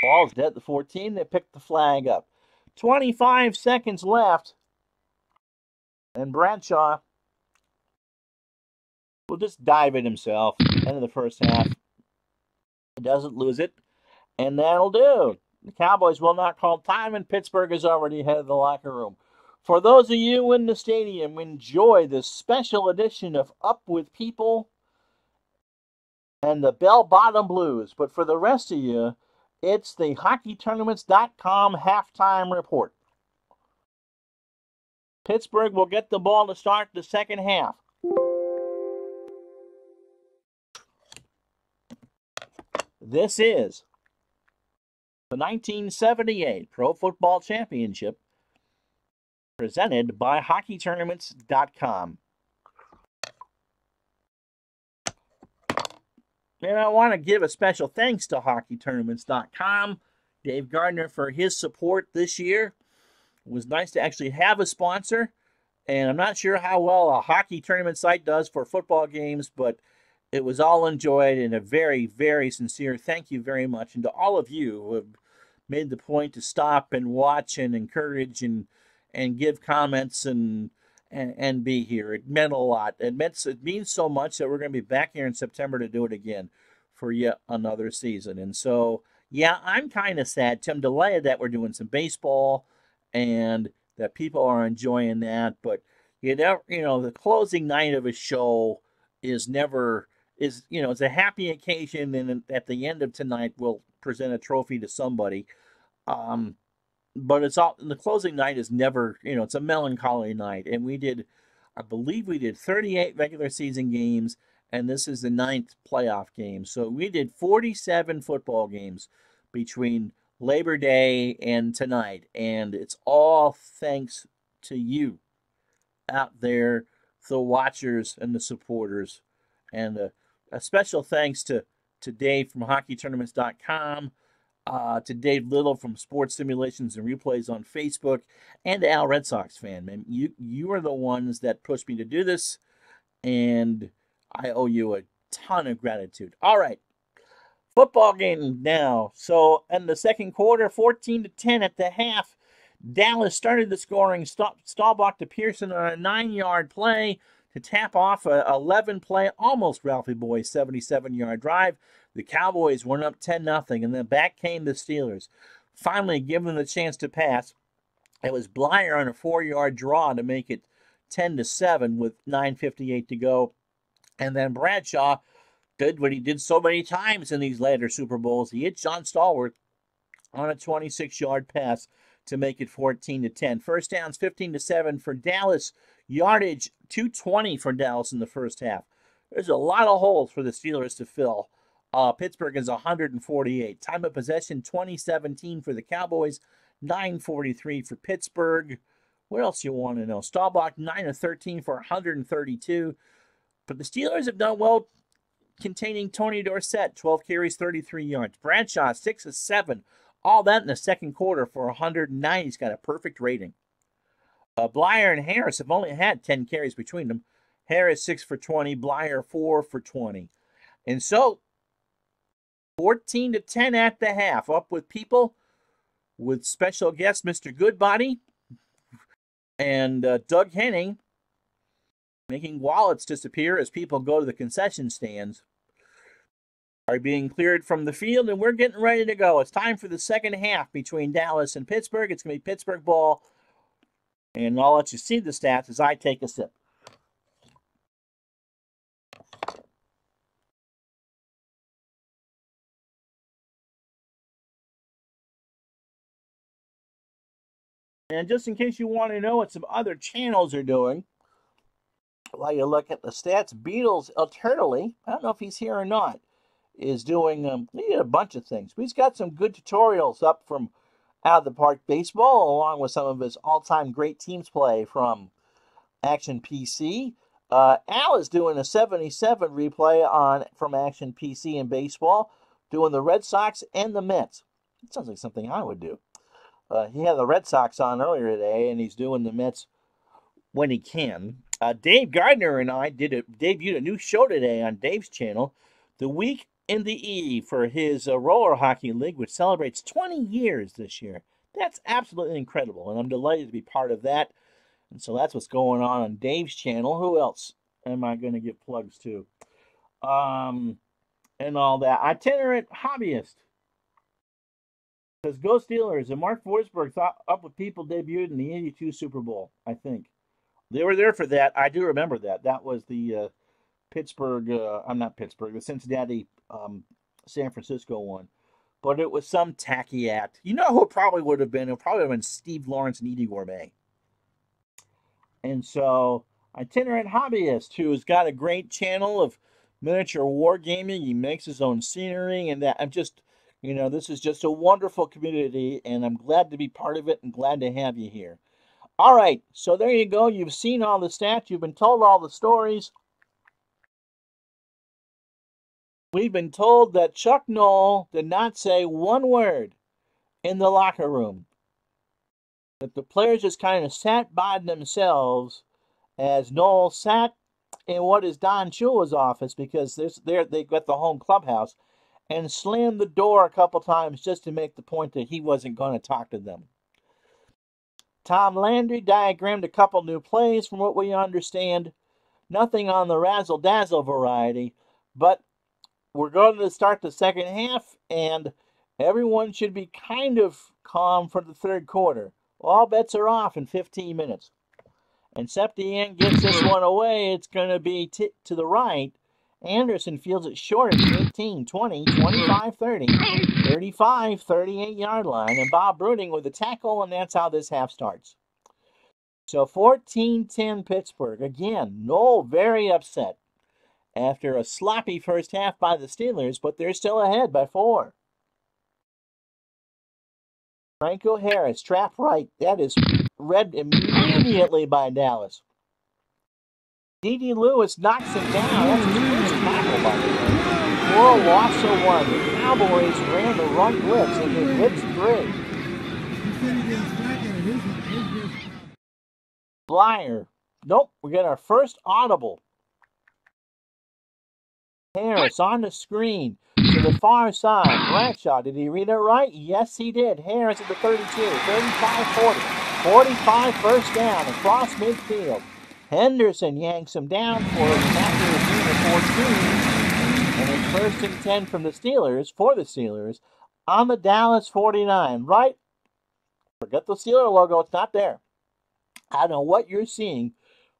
Ball's dead at the 14. They pick the flag up. 25 seconds left. And Bradshaw will just dive it himself. End of the first half. He doesn't lose it. And that'll do. The Cowboys will not call time, and Pittsburgh is already headed to the locker room. For those of you in the stadium, enjoy this special edition of Up With People and the Bell Bottom Blues. But for the rest of you, it's the HockeyTournaments.com halftime report. Pittsburgh will get the ball to start the second half. This is the 1978 Pro Football Championship presented by HockeyTournaments.com. And I want to give a special thanks to HockeyTournaments.com, Dave Gardner, for his support this year. It was nice to actually have a sponsor, and I'm not sure how well a hockey tournament site does for football games, but it was all enjoyed, and a very, very sincere thank you very much. And to all of you who have made the point to stop and watch and encourage and give comments and be here. It meant a lot. It means so much that we're going to be back here in September to do it again for yet another season. And so, yeah, I'm kind of sad, Tim, delighted that we're doing some baseball and that people are enjoying that. But the closing night of a show is it's a happy occasion, and at the end of tonight we'll present a trophy to somebody. But the closing night is never, it's a melancholy night. And I believe we did 38 regular season games, and this is the 9th playoff game. So we did 47 football games between Labor Day and tonight. And it's all thanks to you out there, the watchers and the supporters. And a special thanks to Dave from HockeyTournaments.com. To Dave Little from Sports Simulations and Replays on Facebook, and to Al Red Sox fan, man. You are the ones that pushed me to do this, and I owe you a ton of gratitude. All right, football game now. So in the second quarter, 14-10 at the half, Dallas started the scoring. Staubach to Pearson on a 9-yard play to tap off a 11-play, almost Ralphie Boy 77-yard drive. The Cowboys went up 10-0, and then back came the Steelers. Finally, given them the chance to pass, it was Blyer on a 4-yard draw to make it 10-7 with 9:58 to go. And then Bradshaw did what he did so many times in these later Super Bowls. He hit John Stallworth on a 26-yard pass to make it 14-10. First downs 15-7 for Dallas. Yardage 220 for Dallas in the first half. There's a lot of holes for the Steelers to fill. Pittsburgh is 148. Time of possession 2017 for the Cowboys, 9:43 for Pittsburgh. What else you want to know? Staubach 9 of 13 for 132. But the Steelers have done well containing Tony Dorsett, 12 carries, 33 yards. Bradshaw 6 of 7. All that in the second quarter for 109. He's got a perfect rating. Blyer and Harris have only had 10 carries between them. Harris 6 for 20. Blyer 4 for 20. And so 14-10 at the half. Up with people with special guest Mr. Goodbody and Doug Henning making wallets disappear as people go to the concession stands. are being cleared from the field, and we're getting ready to go. It's time for the second half between Dallas and Pittsburgh. It's going to be Pittsburgh ball, and I'll let you see the stats as I take a sip. And just in case you want to know what some other channels are doing, while you look at the stats, Beatles alternately, I don't know if he's here or not, is doing he did a bunch of things. But he's got some good tutorials up from Out of the Park Baseball, along with some of his all-time great teams play from Action PC. Al is doing a 77 replay from Action PC and baseball, doing the Red Sox and the Mets. It sounds like something I would do. He had the Red Sox on earlier today, and he's doing the Mets when he can. Dave Gardner and I debuted a new show today on Dave's channel, The Week in the E, for his roller hockey league, which celebrates 20 years this year. That's absolutely incredible, and I'm delighted to be part of that. And so that's what's going on Dave's channel. Who else am I going to give plugs to? And all that. Itinerant Hobbyist says, Go Steelers. And Mark Forsberg thought up with people debuted in the 82 Super Bowl, I think. They were there for that. I do remember that. That was the the Cincinnati, San Francisco one. But it was some tacky act. You know who it probably would have been? It probably would have been Steve Lawrence and Edie Gourmet. And so, Itinerant Hobbyist, who's got a great channel of miniature wargaming. He makes his own scenery, and that I'm just, this is just a wonderful community, and I'm glad to be part of it and glad to have you here. All right, so there you go. You've seen all the stats. You've been told all the stories. We've been told that Chuck Noll did not say one word in the locker room. That the players just kind of sat by themselves as Noll sat in what is Don Shula's office, because they've got the home clubhouse, and slammed the door a couple times just to make the point that he wasn't going to talk to them. Tom Landry diagrammed a couple new plays from what we understand. Nothing on the razzle-dazzle variety, but we're going to start the second half, and everyone should be kind of calm for the third quarter. All bets are off in 15 minutes. And Septien gets this one away. It's going to be to the right. Anderson fields it short at the 18, 20, 25, 30, 35, 38-yard line. And Bob Bruning with the tackle, and that's how this half starts. So 14-10 Pittsburgh. Again, Noll very upset after a sloppy first half by the Steelers, but they're still ahead by 4. Franco Harris, trap right. That is read immediately by Dallas. D.D. Lewis knocks him down. That's his first tackle, by the way. For a loss of 1. The Cowboys ran the run blitz, and they blitzed 3. Blyer. Nope, we get our first audible. Harris on the screen to the far side. Bradshaw, did he read it right? Yes, he did. Harris at the 32, 35, 40. 45 first down across midfield. Henderson yanks him down for after a gain of 14. And it's 1st and 10 from the Steelers, for the Steelers, on the Dallas 49. Right? Forget the Steeler logo. It's not there. I don't know what you're seeing.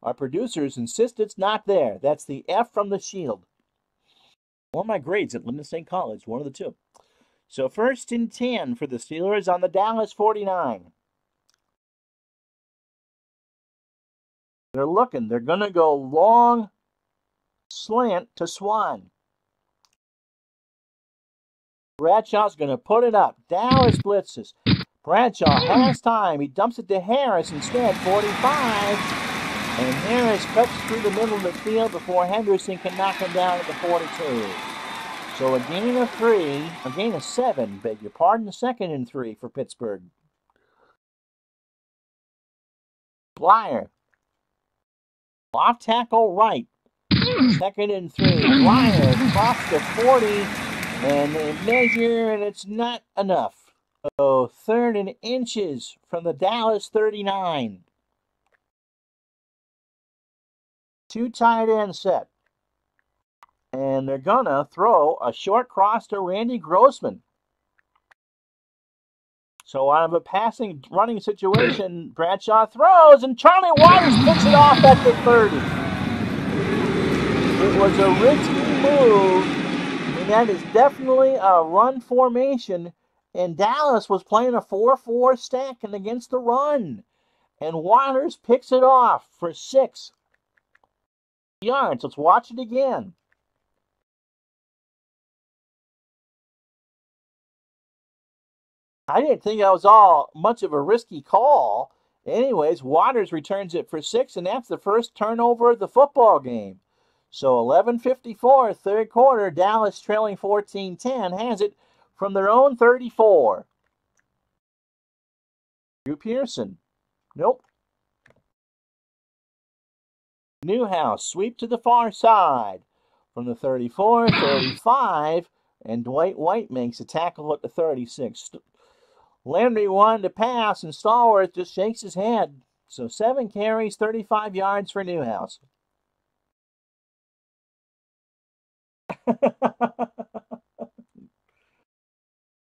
Our producers insist it's not there. That's the F from the shield. Or my grades at Linden State College, one of the two. So 1st and 10 for the Steelers on the Dallas 49. They're looking. They're going to go long slant to Swan. Bradshaw's going to put it up. Dallas blitzes. Bradshaw has time. He dumps it to Harris instead. 45. And Harris cuts through the middle of the field before Henderson can knock him down at the 42. So a gain of 3, a gain of 7, beg your pardon, 2nd and 3 for Pittsburgh. Blyer. Off tackle right. 2nd and 3. Blyer across the 40, and they measure, and it's not enough. So 3rd and inches from the Dallas 39. 2 tight end set. And they're going to throw a short cross to Randy Grossman. So out of a passing running situation, Bradshaw throws, and Charlie Waters picks it off at the 30. It was a risky move, and that is definitely a run formation. And Dallas was playing a 4-4 stack and against the run. And Waters picks it off for 6 yards. Let's watch it again. I didn't think that was all much of a risky call. Anyways, Waters returns it for 6, and that's the first turnover of the football game. So 11:54, third quarter, Dallas trailing 14-10, has it from their own 34. Drew Pearson. Nope. Newhouse, sweep to the far side. From the 34, 35, and Dwight White makes a tackle at the 36. Landry wanted to pass, and Stallworth just shakes his head. So 7 carries, 35 yards for Newhouse.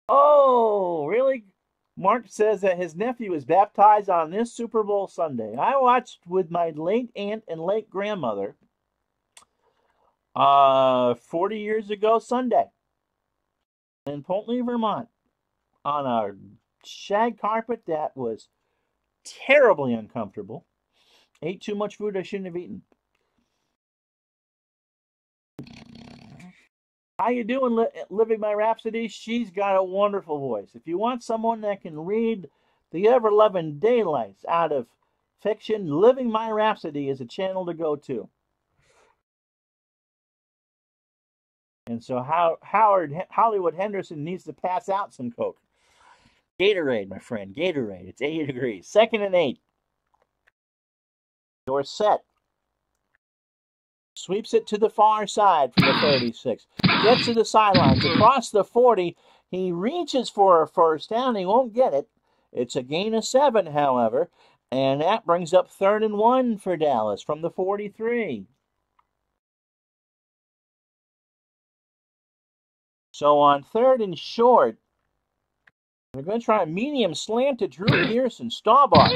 Oh, really? Mark says that his nephew was baptized on this Super Bowl Sunday. I watched with my late aunt and late grandmother 40 years ago Sunday in Poultney, Vermont, on a shag carpet that was terribly uncomfortable. Ate too much food I shouldn't have eaten. How you doing, Living My Rhapsody? She's got a wonderful voice. If you want someone that can read the ever-loving daylights out of fiction, Living My Rhapsody is a channel to go to. And so Hollywood Henderson needs to pass out some Coke. Gatorade, my friend, Gatorade. It's 80 degrees. 2nd and 8. Dorsett sweeps it to the far side from the 36. Gets to the sidelines. Across the 40, he reaches for a first down. He won't get it. It's a gain of 7, however. And that brings up 3rd and 1 for Dallas from the 43. So on 3rd and short, they're going to try a medium slant to Drew Pearson. Staubach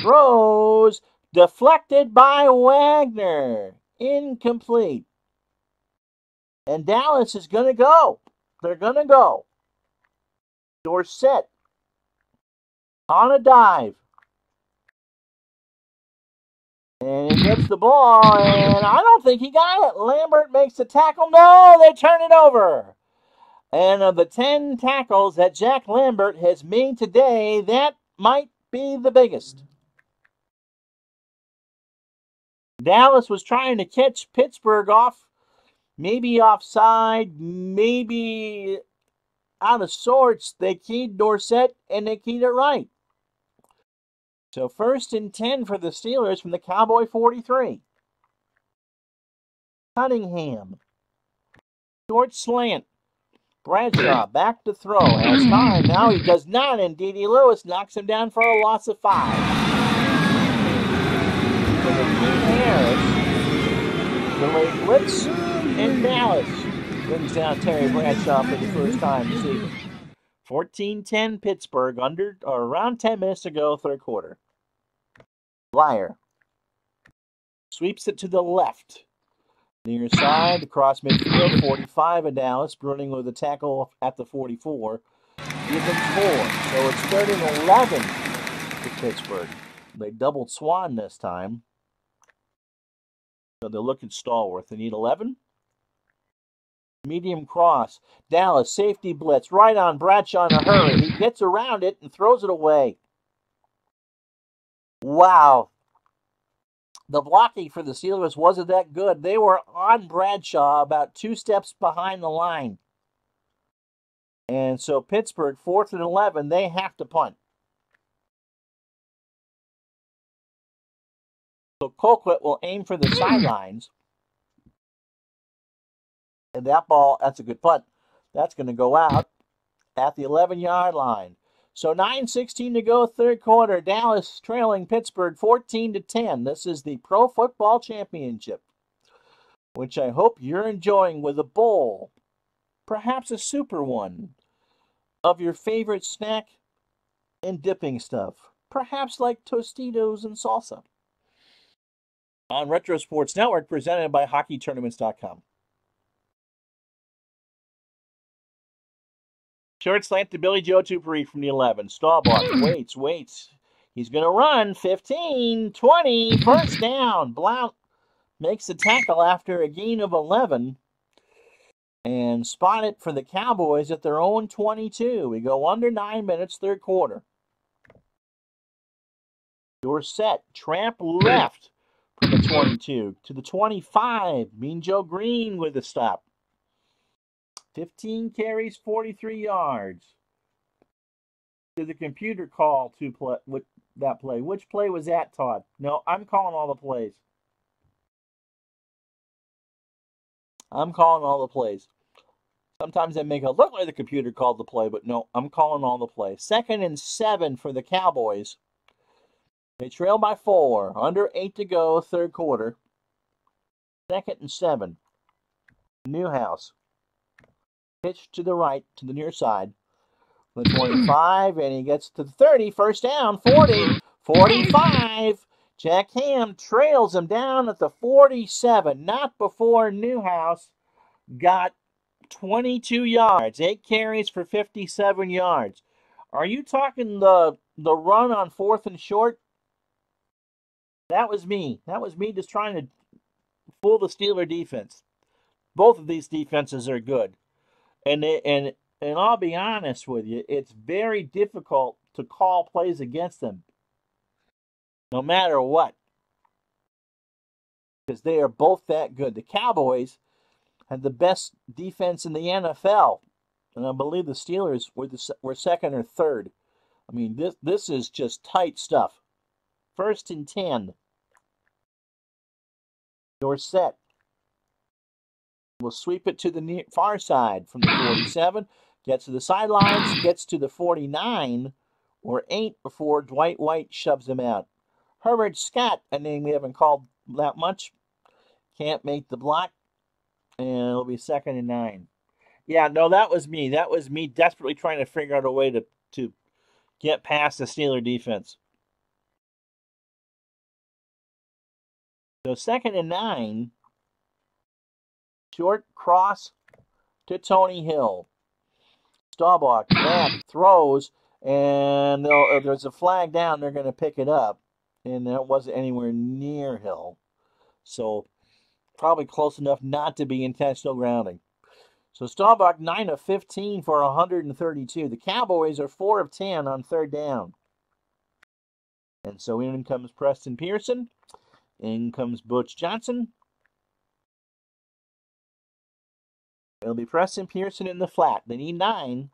throws, deflected by Wagner. Incomplete. And Dallas is going to go. They're going to go. Dorsett on a dive. And he gets the ball, and I don't think he got it. Lambert makes the tackle. No, they turn it over. And of the 10 tackles that Jack Lambert has made today, that might be the biggest. Dallas was trying to catch Pittsburgh off, maybe offside, maybe out of sorts. They keyed Dorsett, and they keyed it right. So 1st and 10 for the Steelers from the Cowboy 43. Cunningham. Short slant. Bradshaw back to throw. Has time. Now he does not, and D.D. Lewis knocks him down for a loss of 5. So the Harris, the late blitz, and Dallas brings down Terry Bradshaw for the first time this season. 14-10 Pittsburgh, around 10 minutes to go, third quarter. Lyer sweeps it to the left. Near side, across midfield, 45 of Dallas. Bruning with a tackle at the 44. Give them 4. So it's 3rd and 11 to Pittsburgh. They doubled Swan this time. So they'll look at Stallworth. They need 11. Medium cross. Dallas, safety blitz. Right on Bradshaw in a hurry. He gets around it and throws it away. Wow. The blocking for the Steelers wasn't that good. They were on Bradshaw about 2 steps behind the line. And so Pittsburgh, 4th and 11, they have to punt. So Colquitt will aim for the sidelines. And that ball, that's a good punt. That's going to go out at the 11-yard line. So 9:16 to go, third quarter. Dallas trailing Pittsburgh 14-10. This is the Pro Football Championship. which I hope you're enjoying with a bowl, perhaps a super one, of your favorite snack and dipping stuff, perhaps like Tostitos and salsa. On Retro Sports Network, presented by HockeyTournaments.com. Short slant to Billy Joe Tupari from the 11. Staubach waits. He's going to run. 15, 20, first down. Blount makes the tackle after a gain of 11 and spot it for the Cowboys at their own 22. We go under 9 minutes, third quarter. Dorsett, tramp left from the 22 to the 25. Mean Joe Green with the stop. 15 carries, 43 yards. Did the computer call to play with that play? Which play was that, Todd? No, I'm calling all the plays. Sometimes they make it look like the computer called the play, but no, I'm calling all the plays. 2nd and 7 for the Cowboys. They trail by 4. Under 8 to go, third quarter. 2nd and 7. Newhouse. Pitch to the right, to the near side. The 25, and he gets to the 30. First down, 40, 45. Jack Ham trails him down at the 47. Not before Newhouse got 22 yards. 8 carries for 57 yards. Are you talking the run on 4th and short? That was me. That was me just trying to fool the Steeler defense. Both of these defenses are good. And I'll be honest with you, it's very difficult to call plays against them, no matter what, because they are both that good. The Cowboys had the best defense in the NFL, and I believe the Steelers were second or third. I mean, this is just tight stuff. 1st and 10. Dorsett will sweep it to the far side from the 47. Gets to the sidelines, gets to the 49, or 8 before Dwight White shoves him out. Herbert Scott, a name we haven't called that much, can't make the block, and it'll be 2nd and 9. Yeah, no, that was me. That was me desperately trying to figure out a way to get past the Steeler defense. So 2nd and 9, short cross to Tony Hill. Staubach back, throws, and there's a flag down. They're going to pick it up, and that wasn't anywhere near Hill. So probably close enough not to be intentional grounding. So Staubach 9 of 15 for 132. The Cowboys are 4 of 10 on third down. And so in comes Preston Pearson. In comes Butch Johnson. It'll be Preston Pearson in the flat. They need 9.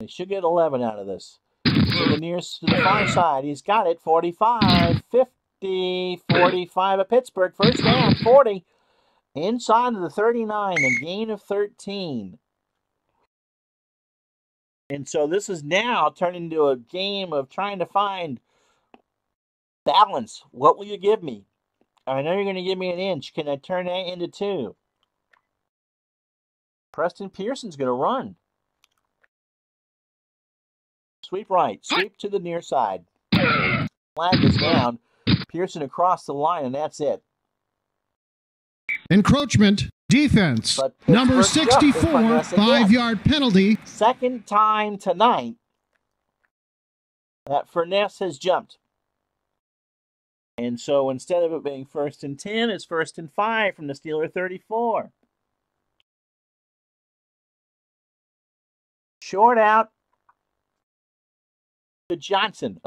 They should get 11 out of this. To the far side. He's got it. 45, 50, 45 of Pittsburgh. First down, 40. Inside of the 39, a gain of 13. And so this is now turned into a game of trying to find balance. What will you give me? I know you're going to give me an inch. Can I turn that into 2? Preston Pearson's going to run. Sweep right. Sweep to the near side. Flag is down. Pearson across the line, and that's it. Encroachment, defense, number 64, 5-yard penalty. Second time tonight that Furness has jumped. And so instead of it being 1st and 10, it's 1st and 5 from the Steeler 34. Short out to Johnson.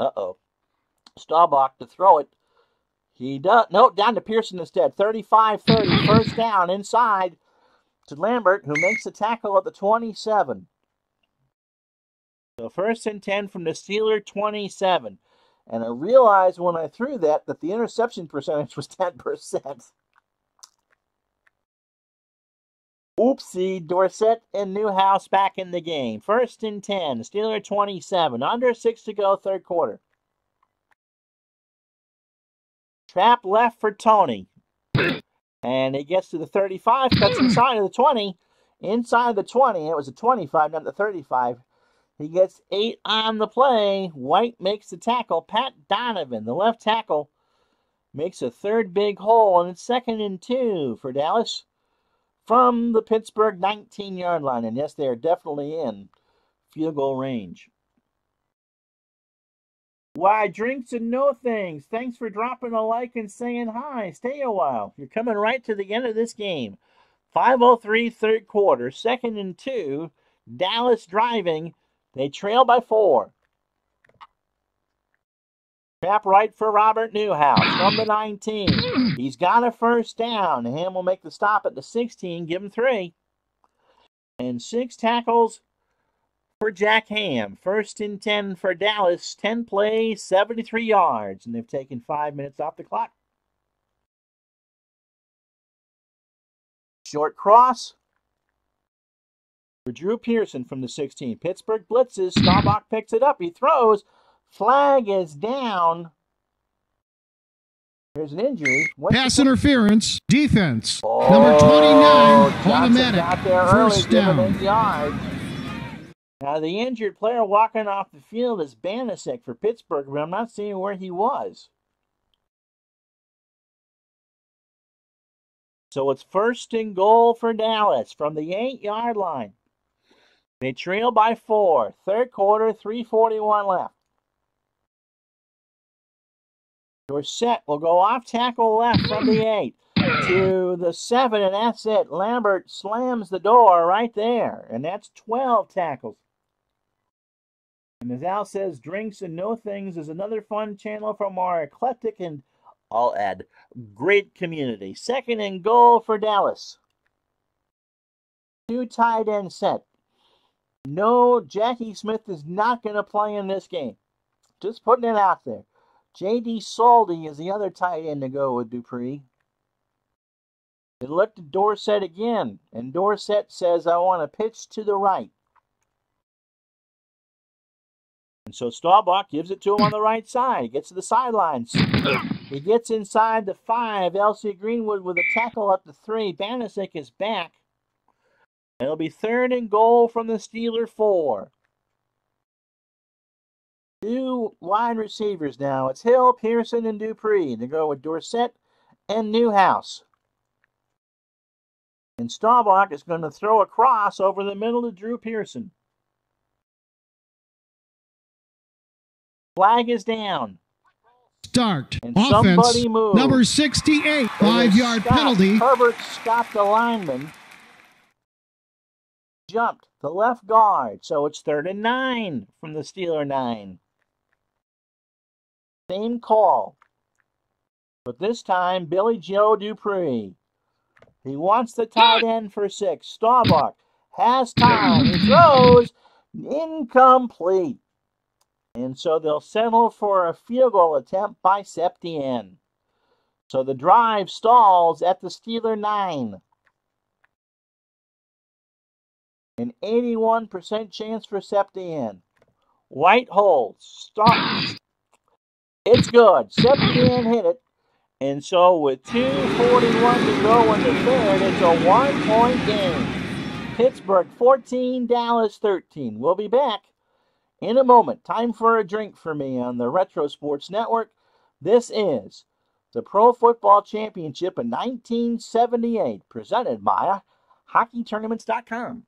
Staubach to throw it. He does. No, down to Pearson instead. 35-30. First down inside to Lambert, who makes the tackle at the 27. So 1st and 10 from the Steeler 27. And I realized when I threw that the interception percentage was 10%. Oopsie, Dorsett and Newhouse back in the game. 1st and 10, Steeler 27. Under 6 to go, third quarter. Trap left for Tony. And he gets to the 35, cuts inside of the 20. Inside the 20, it was a 25, not the 35. He gets 8 on the play. White makes the tackle. Pat Donovan, the left tackle, makes a third big hole, and it's 2nd and 2 for Dallas from the Pittsburgh 19-yard line. And yes, they are definitely in field goal range. Why, Drinks and No Things, thanks for dropping a like and saying hi. Stay a while. You're coming right to the end of this game. 5:03 third quarter, 2nd and 2. Dallas driving. They trail by 4. Trap right for Robert Newhouse from the 19. He's got a first down. Ham will make the stop at the 16, give him 3. And 6 tackles for Jack Ham. 1st and 10 for Dallas. 10 plays, 73 yards. And they've taken 5 minutes off the clock. Short cross for Drew Pearson from the 16. Pittsburgh blitzes. Staubach picks it up. He throws. Flag is down. There's an injury. Pass interference. Defense. Number 29. Automatic. Got there First early, down. 8 yards. Now, the injured player walking off the field is Banasek for Pittsburgh, but I'm not seeing where he was. So it's 1st and goal for Dallas from the 8-yard line. They trail by 4. Third quarter, 3:41 left. Dorsett will go off tackle left from the 8 to the 7, and that's it. Lambert slams the door right there, and that's 12 tackles. And as Al says, Drinks and No Things is another fun channel from our eclectic and, I'll add, great community. 2nd and goal for Dallas. 2 tight end set. No, Jackie Smith is not going to play in this game. Just putting it out there. J.D. Soldy is the other tight end to go with Dupree. They looked at Dorsett again, and Dorsett says, I want to pitch to the right. And so Staubach gives it to him on the right side. He gets to the sidelines. He gets inside the 5. Elsie Greenwood with a tackle up to 3. Banasek is back. It'll be 3rd and goal from the Steeler 4. 2 wide receivers now. It's Hill, Pearson, and Dupree to go with Dorsett and Newhouse. And Staubach is going to throw a cross over the middle to Drew Pearson. Flag is down. Start. And Offense. moved. Number 68. 5-yard penalty. Herbert stopped the lineman. Jumped the left guard. So it's 3rd and 9 from the Steeler 9. Same call. But this time, Billy Joe Dupree. He wants the tight end for 6. Staubach has time. He throws. Incomplete. And so they'll settle for a field goal attempt by Septien. So the drive stalls at the Steeler 9. An 81% chance for Septien. White holds. Starts. It's good. Septien hit it. And so with 2:41 to go in the third, it's a 1-point game. Pittsburgh 14, Dallas 13. We'll be back in a moment. Time for a drink for me on the Retro Sports Network. This is the Pro Football Championship in 1978, presented by HockeyTournaments.com.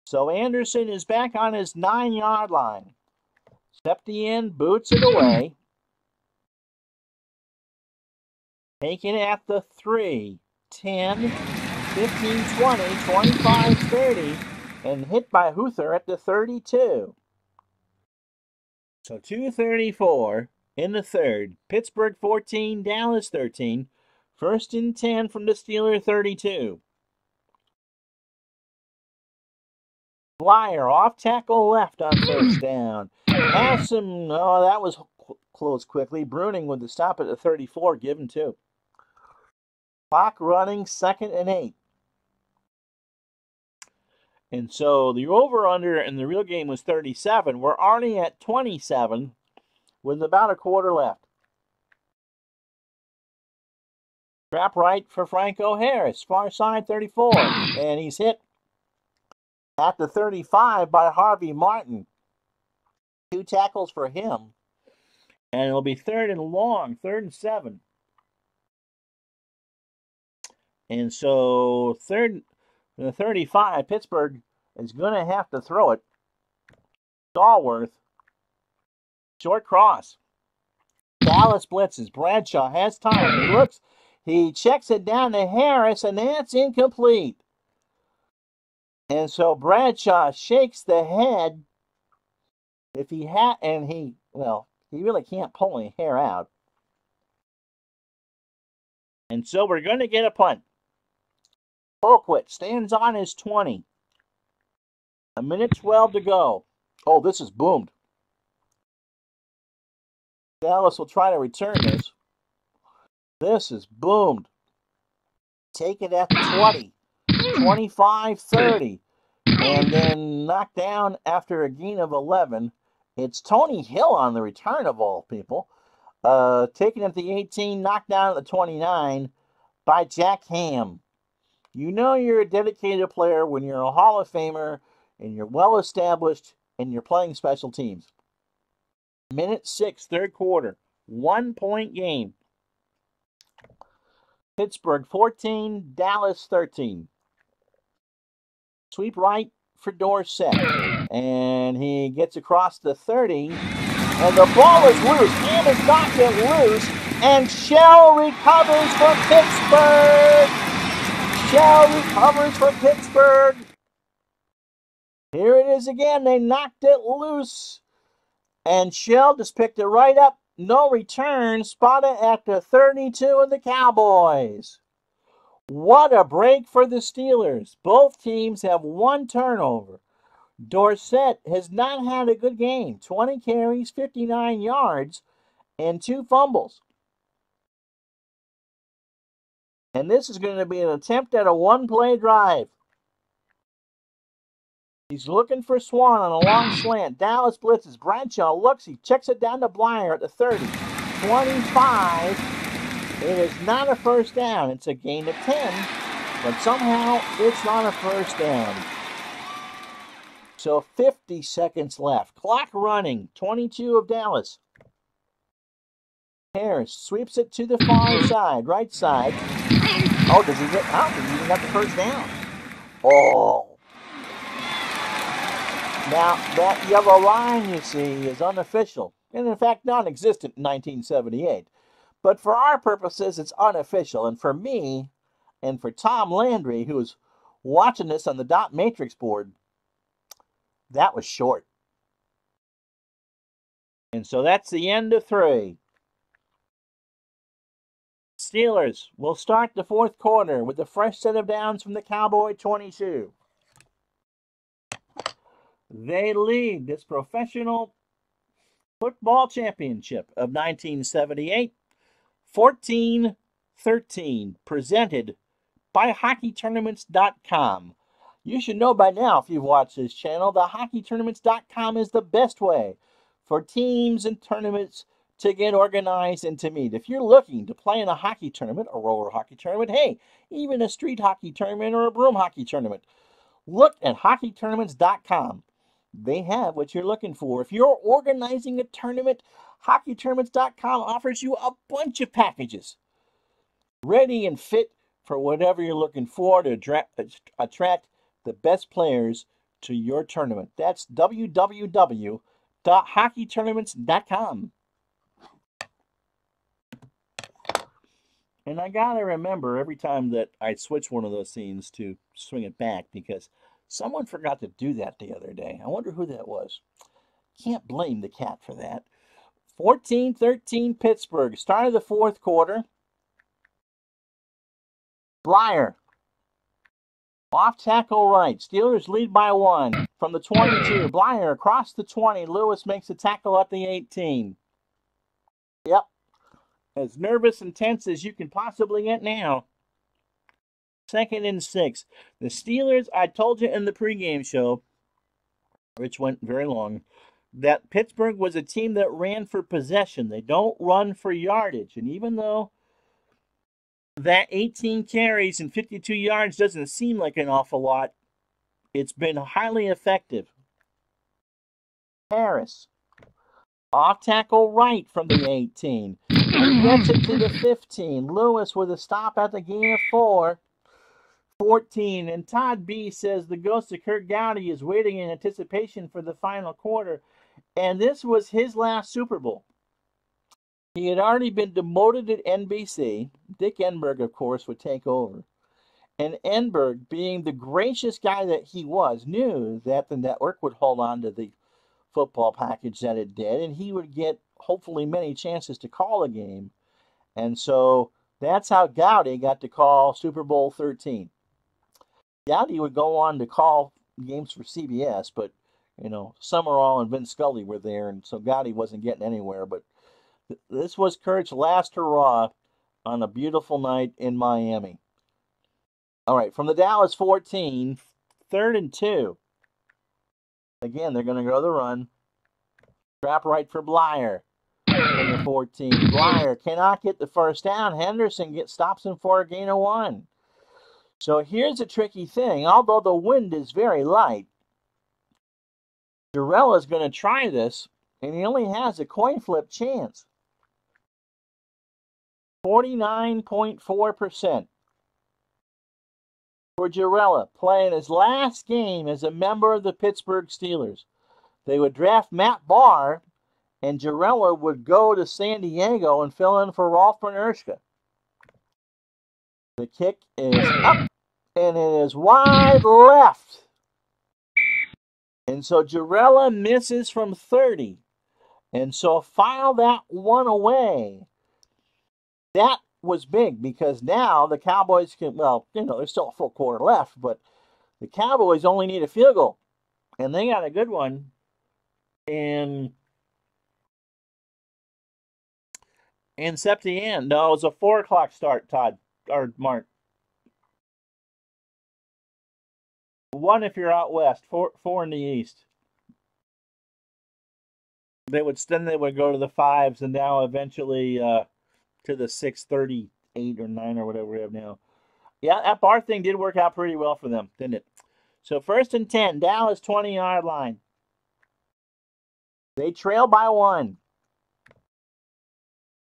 So Anderson is back on his 9-yard line. Septien boots it away. Taken at the 3, 10, 15, 20, 25, 30, and hit by Huther at the 32. So 2:34 in the third. Pittsburgh 14, Dallas 13. 1st and 10 from the Steeler 32. Flyer off tackle left on 1st down. Pass him. Oh, that was closed quickly. Bruning with the stop at the 34, given 2. Clock running, 2nd and 8. And so the over-under in the real game was 37. We're already at 27 with about a quarter left. Trap right for Franco Harris, far side 34, and he's hit at the 35 by Harvey Martin. 2 tackles for him, and it'll be 3rd and long, 3rd and 7. And so 3rd and the 35, Pittsburgh is going to have to throw it. Stallworth, short cross. Dallas blitzes. Bradshaw has time. He looks. He checks it down to Harris, and that's incomplete. And so Bradshaw shakes the head. If he had, and he really can't pull any hair out. And so we're going to get a punt. Colquitt stands on his 20. 1:12 to go. Oh, this is boomed. Dallas will try to return this. This is boomed. Take it at the 20. 25-30. And then knocked down after a gain of 11. It's Tony Hill on the return of all people. Taken at the 18, knocked down at the 29 by Jack Ham. You know you're a dedicated player when you're a Hall of Famer and you're well established and you're playing special teams. 1:06, 3rd quarter. 1-point game. Pittsburgh 14, Dallas 13. Sweep right for Dorsett. And he gets across the 30. And the ball is loose. Ham has knocked it loose. And Shell recovers for Pittsburgh. Shell recovers for Pittsburgh. Here it is again. They knocked it loose. And Shell just picked it right up. No return. Spotted at the 32 of the Cowboys. What a break for the Steelers. Both teams have 1 turnover. Dorsett has not had a good game. 20 carries, 59 yards, and 2 fumbles. And this is going to be an attempt at a 1-play drive. He's looking for Swan on a long slant. Dallas blitzes. Bradshaw looks. He checks it down to Blyer at the 30. 25. It is not a first down. It's a gain of 10. But somehow it's not a first down. So 50 seconds left. Clock running. 22 of Dallas. Harris sweeps it to the far side. Right side. Oh, does he get out? Does he even got the first down? Oh. Now, that yellow line you see is unofficial, and in fact non-existent in 1978. But for our purposes, it's unofficial. And for me, and for Tom Landry, who was watching this on the dot matrix board, that was short. And so that's the end of 3. Steelers will start the 4th quarter with a fresh set of downs from the Cowboy 22. They lead this professional football championship of 1978, 14-13, presented by HockeyTournaments.com. You should know by now, if you've watched this channel, that HockeyTournaments.com is the best way for teams and tournaments to get organized and to meet. If you're looking to play in a hockey tournament, a roller hockey tournament, hey, even a street hockey tournament or a broom hockey tournament, look at HockeyTournaments.com. They have what you're looking for. If you're organizing a tournament, HockeyTournaments.com offers you a bunch of packages, ready and fit for whatever you're looking for to attract the best players to your tournament. That's www.hockeytournaments.com. And I gotta remember every time that I switch one of those scenes to swing it back, because someone forgot to do that the other day. I wonder who that was. Can't blame the cat for that. 14-13 Pittsburgh. Start of the 4th quarter. Blyer. Off tackle right. Steelers lead by 1 from the 22. Blyer across the 20. Lewis makes a tackle at the 18. Yep. As nervous and tense as you can possibly get now. 2nd and 6. The Steelers, I told you in the pregame show, which went very long, that Pittsburgh was a team that ran for possession. They don't run for yardage. And even though that 18 carries and 52 yards doesn't seem like an awful lot, it's been highly effective. Harris, off tackle right from the 18. He gets it to the 15. Lewis with a stop at the gain of 4. 14. And Todd B says the ghost of Kurt Gowdy is waiting in anticipation for the final quarter. And this was his last Super Bowl. He had already been demoted at NBC. Dick Enberg, of course, would take over. And Enberg, being the gracious guy that he was, knew that the network would hold on to the football package that it did, and he would get, hopefully, many chances to call a game. And so that's how Gowdy got to call Super Bowl 13. Gowdy would go on to call games for CBS, but, Summerall and Vince Scully were there, and so Gowdy wasn't getting anywhere. But this was Kurt's last hurrah on a beautiful night in Miami. All right, from the Dallas 14, 3rd and 2. Again, they're going to go the run. Trap right for Blyer. In the 14. Blyer cannot get the first down. Henderson stops him for a gain of 1. So here's a tricky thing. Although the wind is very light, Jarrell is going to try this, and he only has a coin flip chance. 49.4% for Jarrell, playing his last game as a member of the Pittsburgh Steelers. They would draft Matt Barr, and Jarrell would go to San Diego and fill in for Rolf Bernerschke. The kick is up, and it is wide left. And so Jarrell misses from 30. And so file that one away. That was big because now the Cowboys can, there's still a full quarter left, but the Cowboys only need a field goal. And they got a good one in Septienne. No, it was a 4 o'clock start, Todd, or Mark. 1 if you're out west, 4 in the east. They would go to the 5s, and now eventually to the 6:38 or 9 or whatever we have now. Yeah, that Barr thing did work out pretty well for them, didn't it? So 1st and 10, Dallas 20-yard line. They trail by 1.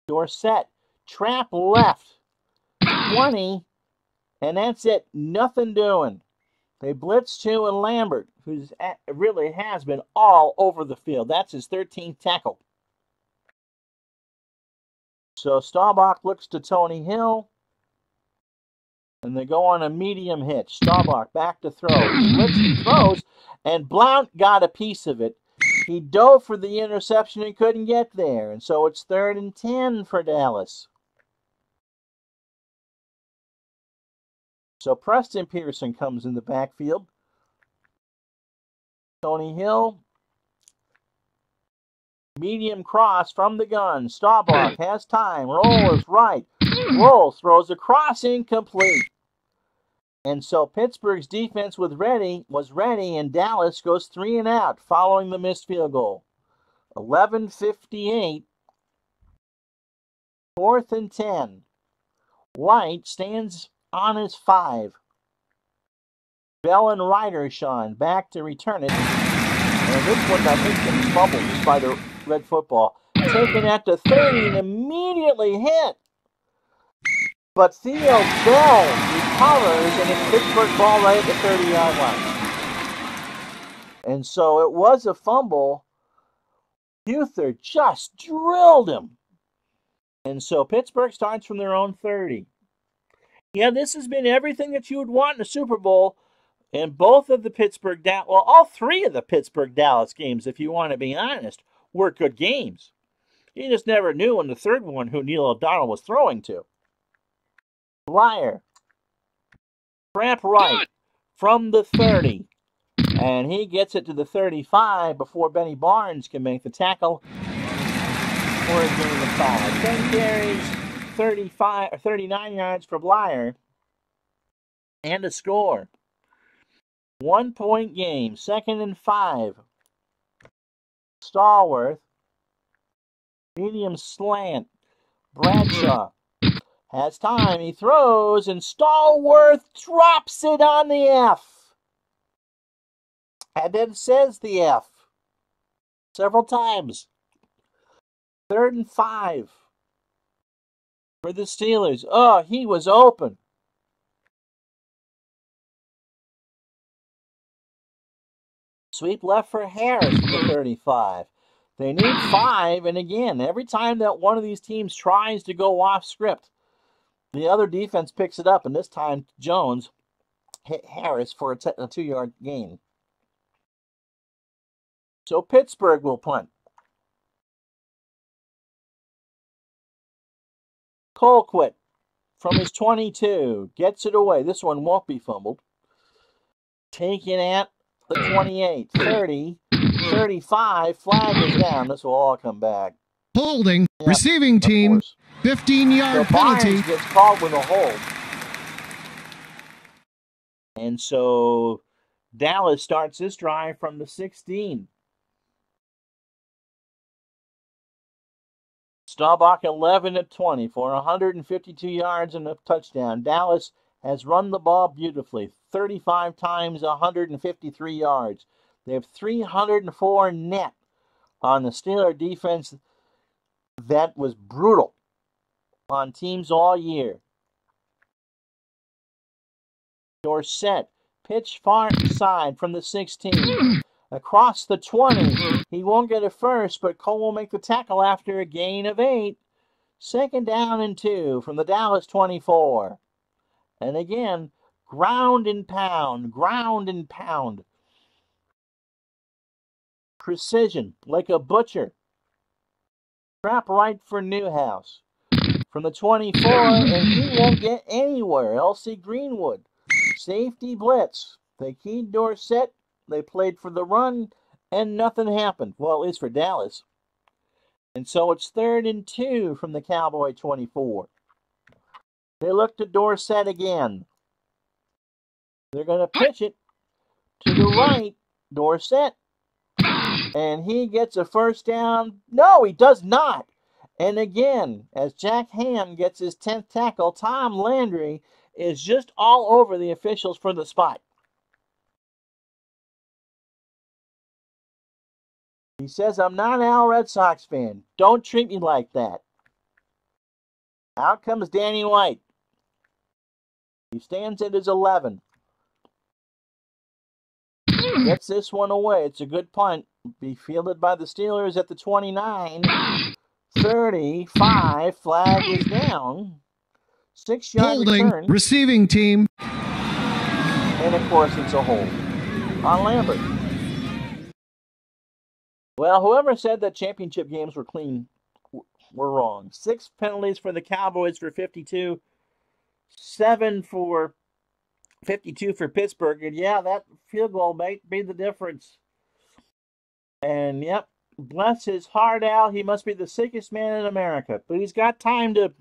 Dorsett, trap left, 20, and that's it. Nothing doing. They blitz 2, and Lambert, who really has been all over the field. That's his 13th tackle. So Staubach looks to Tony Hill, and they go on a medium hitch. Staubach back to throw. Blitz and throws, and Blount got a piece of it. He dove for the interception and couldn't get there, and so it's 3rd and 10 for Dallas. So Preston Pearson comes in the backfield. Tony Hill, medium cross from the gun. Staubach has time. Roll is right. Roll throws a cross incomplete. And so Pittsburgh's defense was ready, and Dallas goes 3 and out following the missed field goal. 11:58. 4th and 10. White stands on his 5. Bell and Ryder, Sean, back to return it. And this one, I think, was fumbled just by the red football. Taken at the 30 and immediately hit. But Theo Bell recovers, and it's Pittsburgh ball right at the 30-yard line. And so it was a fumble. Huther just drilled him. And so Pittsburgh starts from their own 30. Yeah, this has been everything that you would want in a Super Bowl. And all 3 of the Pittsburgh-Dallas games, if you want to be honest, were good games. You just never knew in the third one who Neil O'Donnell was throwing to. Blyer. Trap right from the 30. And he gets it to the 35 before Benny Barnes can make the tackle for a gain of 5. 10 carries, 39 yards for Blyer. and a score. 1 point game, 2nd and 5. Stallworth, medium slant. Bradshaw has time. He throws, and Stallworth drops it on the F. And then says the F several times. 3rd and 5 for the Steelers. Oh, he was open. Sweep left for Harris from the 35. They need 5, and again, every time that one of these teams tries to go off script, the other defense picks it up, and this time Jones hit Harris for a 2-yard gain. So Pittsburgh will punt. Colquitt from his 22 gets it away. This one won't be fumbled. Taken at the 28, 30, 35. Flag is down. This will all come back. Holding. Yep, receiving team. 15-yard penalty. Barnes gets called with a hold. And so Dallas starts this drive from the 16. Staubach 11-20 for 152 yards and a touchdown. Dallas has run the ball beautifully, 35 times, 153 yards. They have 304 net on the Steeler defense. That was brutal on teams all year. Dorsett, pitch far side from the 16. Across the 20. He won't get it first, but Cole will make the tackle after a gain of 8. 2nd down and 2 from the Dallas 24. And again, ground and pound, ground and pound. Precision, like a butcher. Trap right for Newhouse. From the 24, and he won't get anywhere. L.C. Greenwood. Safety blitz. They keyed Dorsett. They played for the run, and nothing happened. Well, at least for Dallas. And so it's 3rd and 2 from the Cowboy 24. They look to Dorsett again. They're going to pitch it to the right. Dorsett. And he gets a 1st down. No, he does not. And again, as Jack Ham gets his 10th tackle, Tom Landry is just all over the officials for the spot. He says, I'm not an Al Red Sox fan. Don't treat me like that. Out comes Danny White. He stands at his 11. Gets this one away. It's a good punt. Be fielded by the Steelers at the 29. 35. Flag is down. 6-yard return. Receiving team. And of course it's a hold on Lambert. Well, whoever said that championship games were clean were wrong. 6 penalties for the Cowboys for 52. 7 for 52 for Pittsburgh. And yeah, that field goal might be the difference. And yep, bless his heart, Al. He must be the sickest man in America. But he's got time to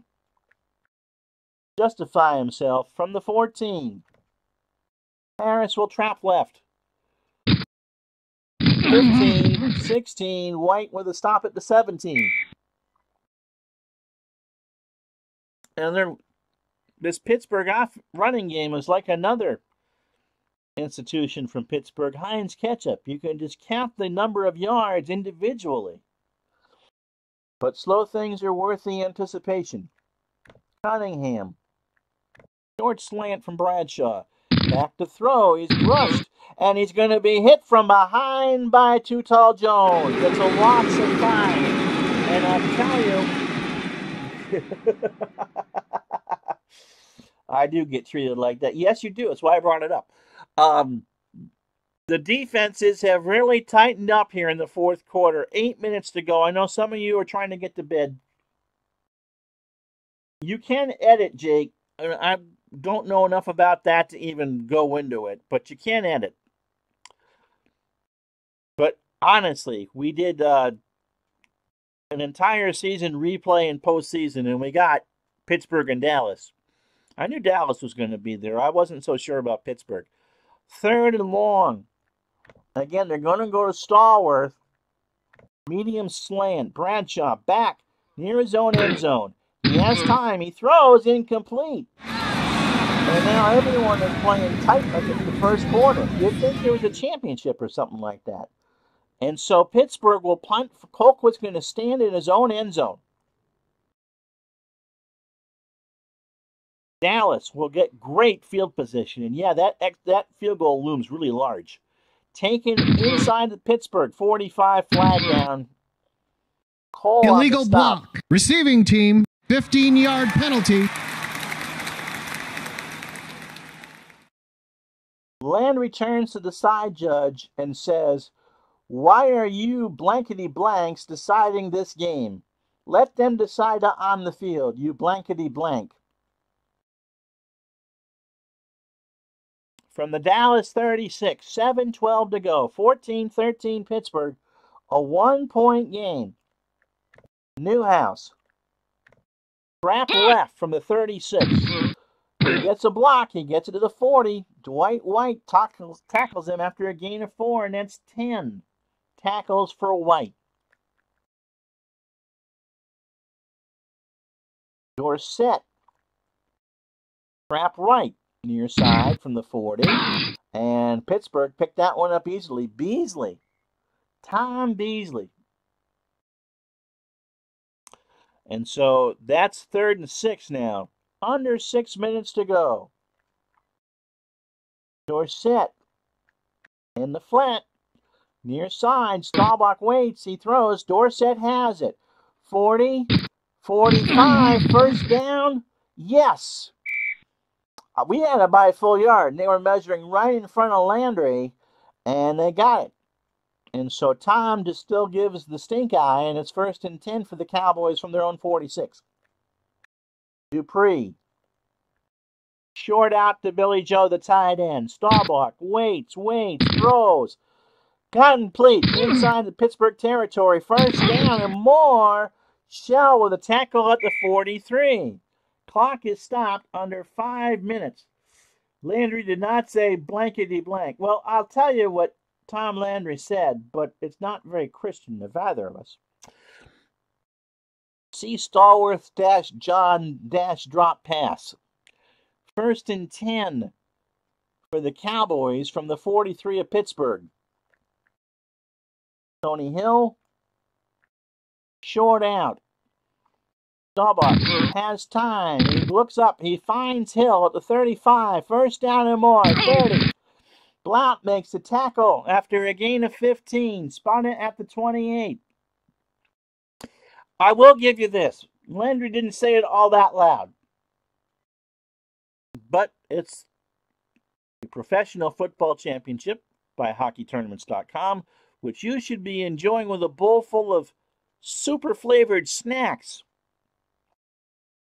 justify himself from the 14. Harris will trap left. 15, 16, White with a stop at the 17. And this Pittsburgh running game was like another institution from Pittsburgh, Heinz Ketchup. You can just count the number of yards individually. But slow things are worth the anticipation. Cunningham. Short slant from Bradshaw. Back to throw. He's rushed. And he's going to be hit from behind by Too Tall Jones. It's a lots of time. And I'll tell you, I do get treated like that. Yes, you do. That's why I brought it up. The defenses have really tightened up here in the 4th quarter. 8 minutes to go. I know some of you are trying to get to bed. You can edit, Jake. I don't know enough about that to even go into it, but you can edit. But honestly, we did an entire season replay and postseason, and we got Pittsburgh and Dallas. I knew Dallas was going to be there. I wasn't so sure about Pittsburgh. 3rd and long. Again, they're going to go to Stallworth. Medium slant. Bradshaw back near his own end zone. He has time. He throws incomplete. And now everyone is playing tight like it's the first quarter. You'd think there was a championship or something like that. And so Pittsburgh will punt. Colquitt's going to stand in his own end zone. Dallas will get great field position. And yeah, that field goal looms really large. Taken inside the Pittsburgh 45, flag down. Cole illegal block. Receiving team, 15-yard penalty. Landry turns to the side judge and says, "Why are you blankety blanks deciding this game? Let them decide on the field, you blankety blank." From the Dallas 36, 7:12 to go, 14-13 Pittsburgh, a 1-point game. Newhouse. Trap left from the 36. He gets a block. He gets it to the 40. Dwight White tackles him after a gain of 4, and that's 10 tackles for White. Dorsett. Trap right. Near side from the 40. And Pittsburgh picked that one up easily. Beasley. Tom Beasley. And so that's 3rd and 6 now. Under 6 minutes to go. Dorsett. In the flat. Near side. Staubach waits. He throws. Dorsett has it. 40. 45. First down. Yes. We had it by a full yard, and they were measuring right in front of Landry, and they got it. And so Tom just still gives the stink eye, and it's 1st and 10 for the Cowboys from their own 46. Dupree. Short out to Billy Joe, the tight end. Staubach waits, throws. Complete inside the Pittsburgh territory. First down and more. Shell with a tackle at the 43. Clock is stopped under 5 minutes. Landry did not say blankety blank. Well, I'll tell you what Tom Landry said, but it's not very Christian of either of us. See Stallworth John drop pass. 1st and 10 for the Cowboys from the 43 of Pittsburgh. Tony Hill. Short out. Staubach has time. He looks up. He finds Hill at the 35. First down and more. 30. Blount makes the tackle after a gain of 15. Spotted at the 28. I will give you this. Landry didn't say it all that loud. But it's the Professional Football Championship by HockeyTournaments.com, which you should be enjoying with a bowl full of super flavored snacks.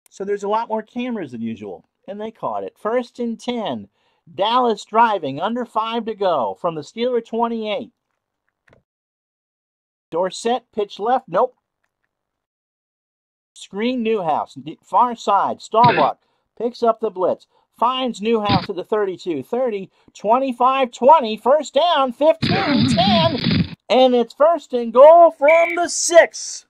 So there's a lot more cameras than usual, and they caught it. 1st and 10. Dallas driving, under 5 to go from the Steeler 28. Dorsett pitch left. Nope. Screen Newhouse. Far side. Staubach picks up the blitz. Finds Newhouse at the 32. 30. 25. 20. First down. 15. 10. And it's 1st and goal from the 6.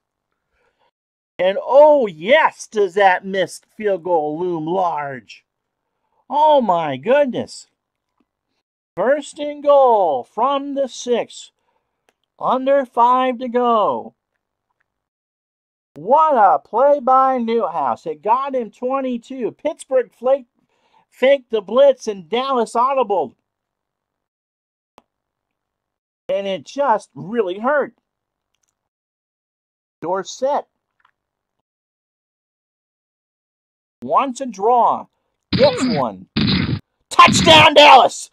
And oh yes, does that missed field goal loom large. Oh my goodness. 1st and goal from the 6. Under 5 to go. What a play by Newhouse. It got him 22. Pittsburgh faked the blitz and Dallas audibled. And it just really hurt. Dorsett wants a draw. Gets one. Touchdown, Dallas!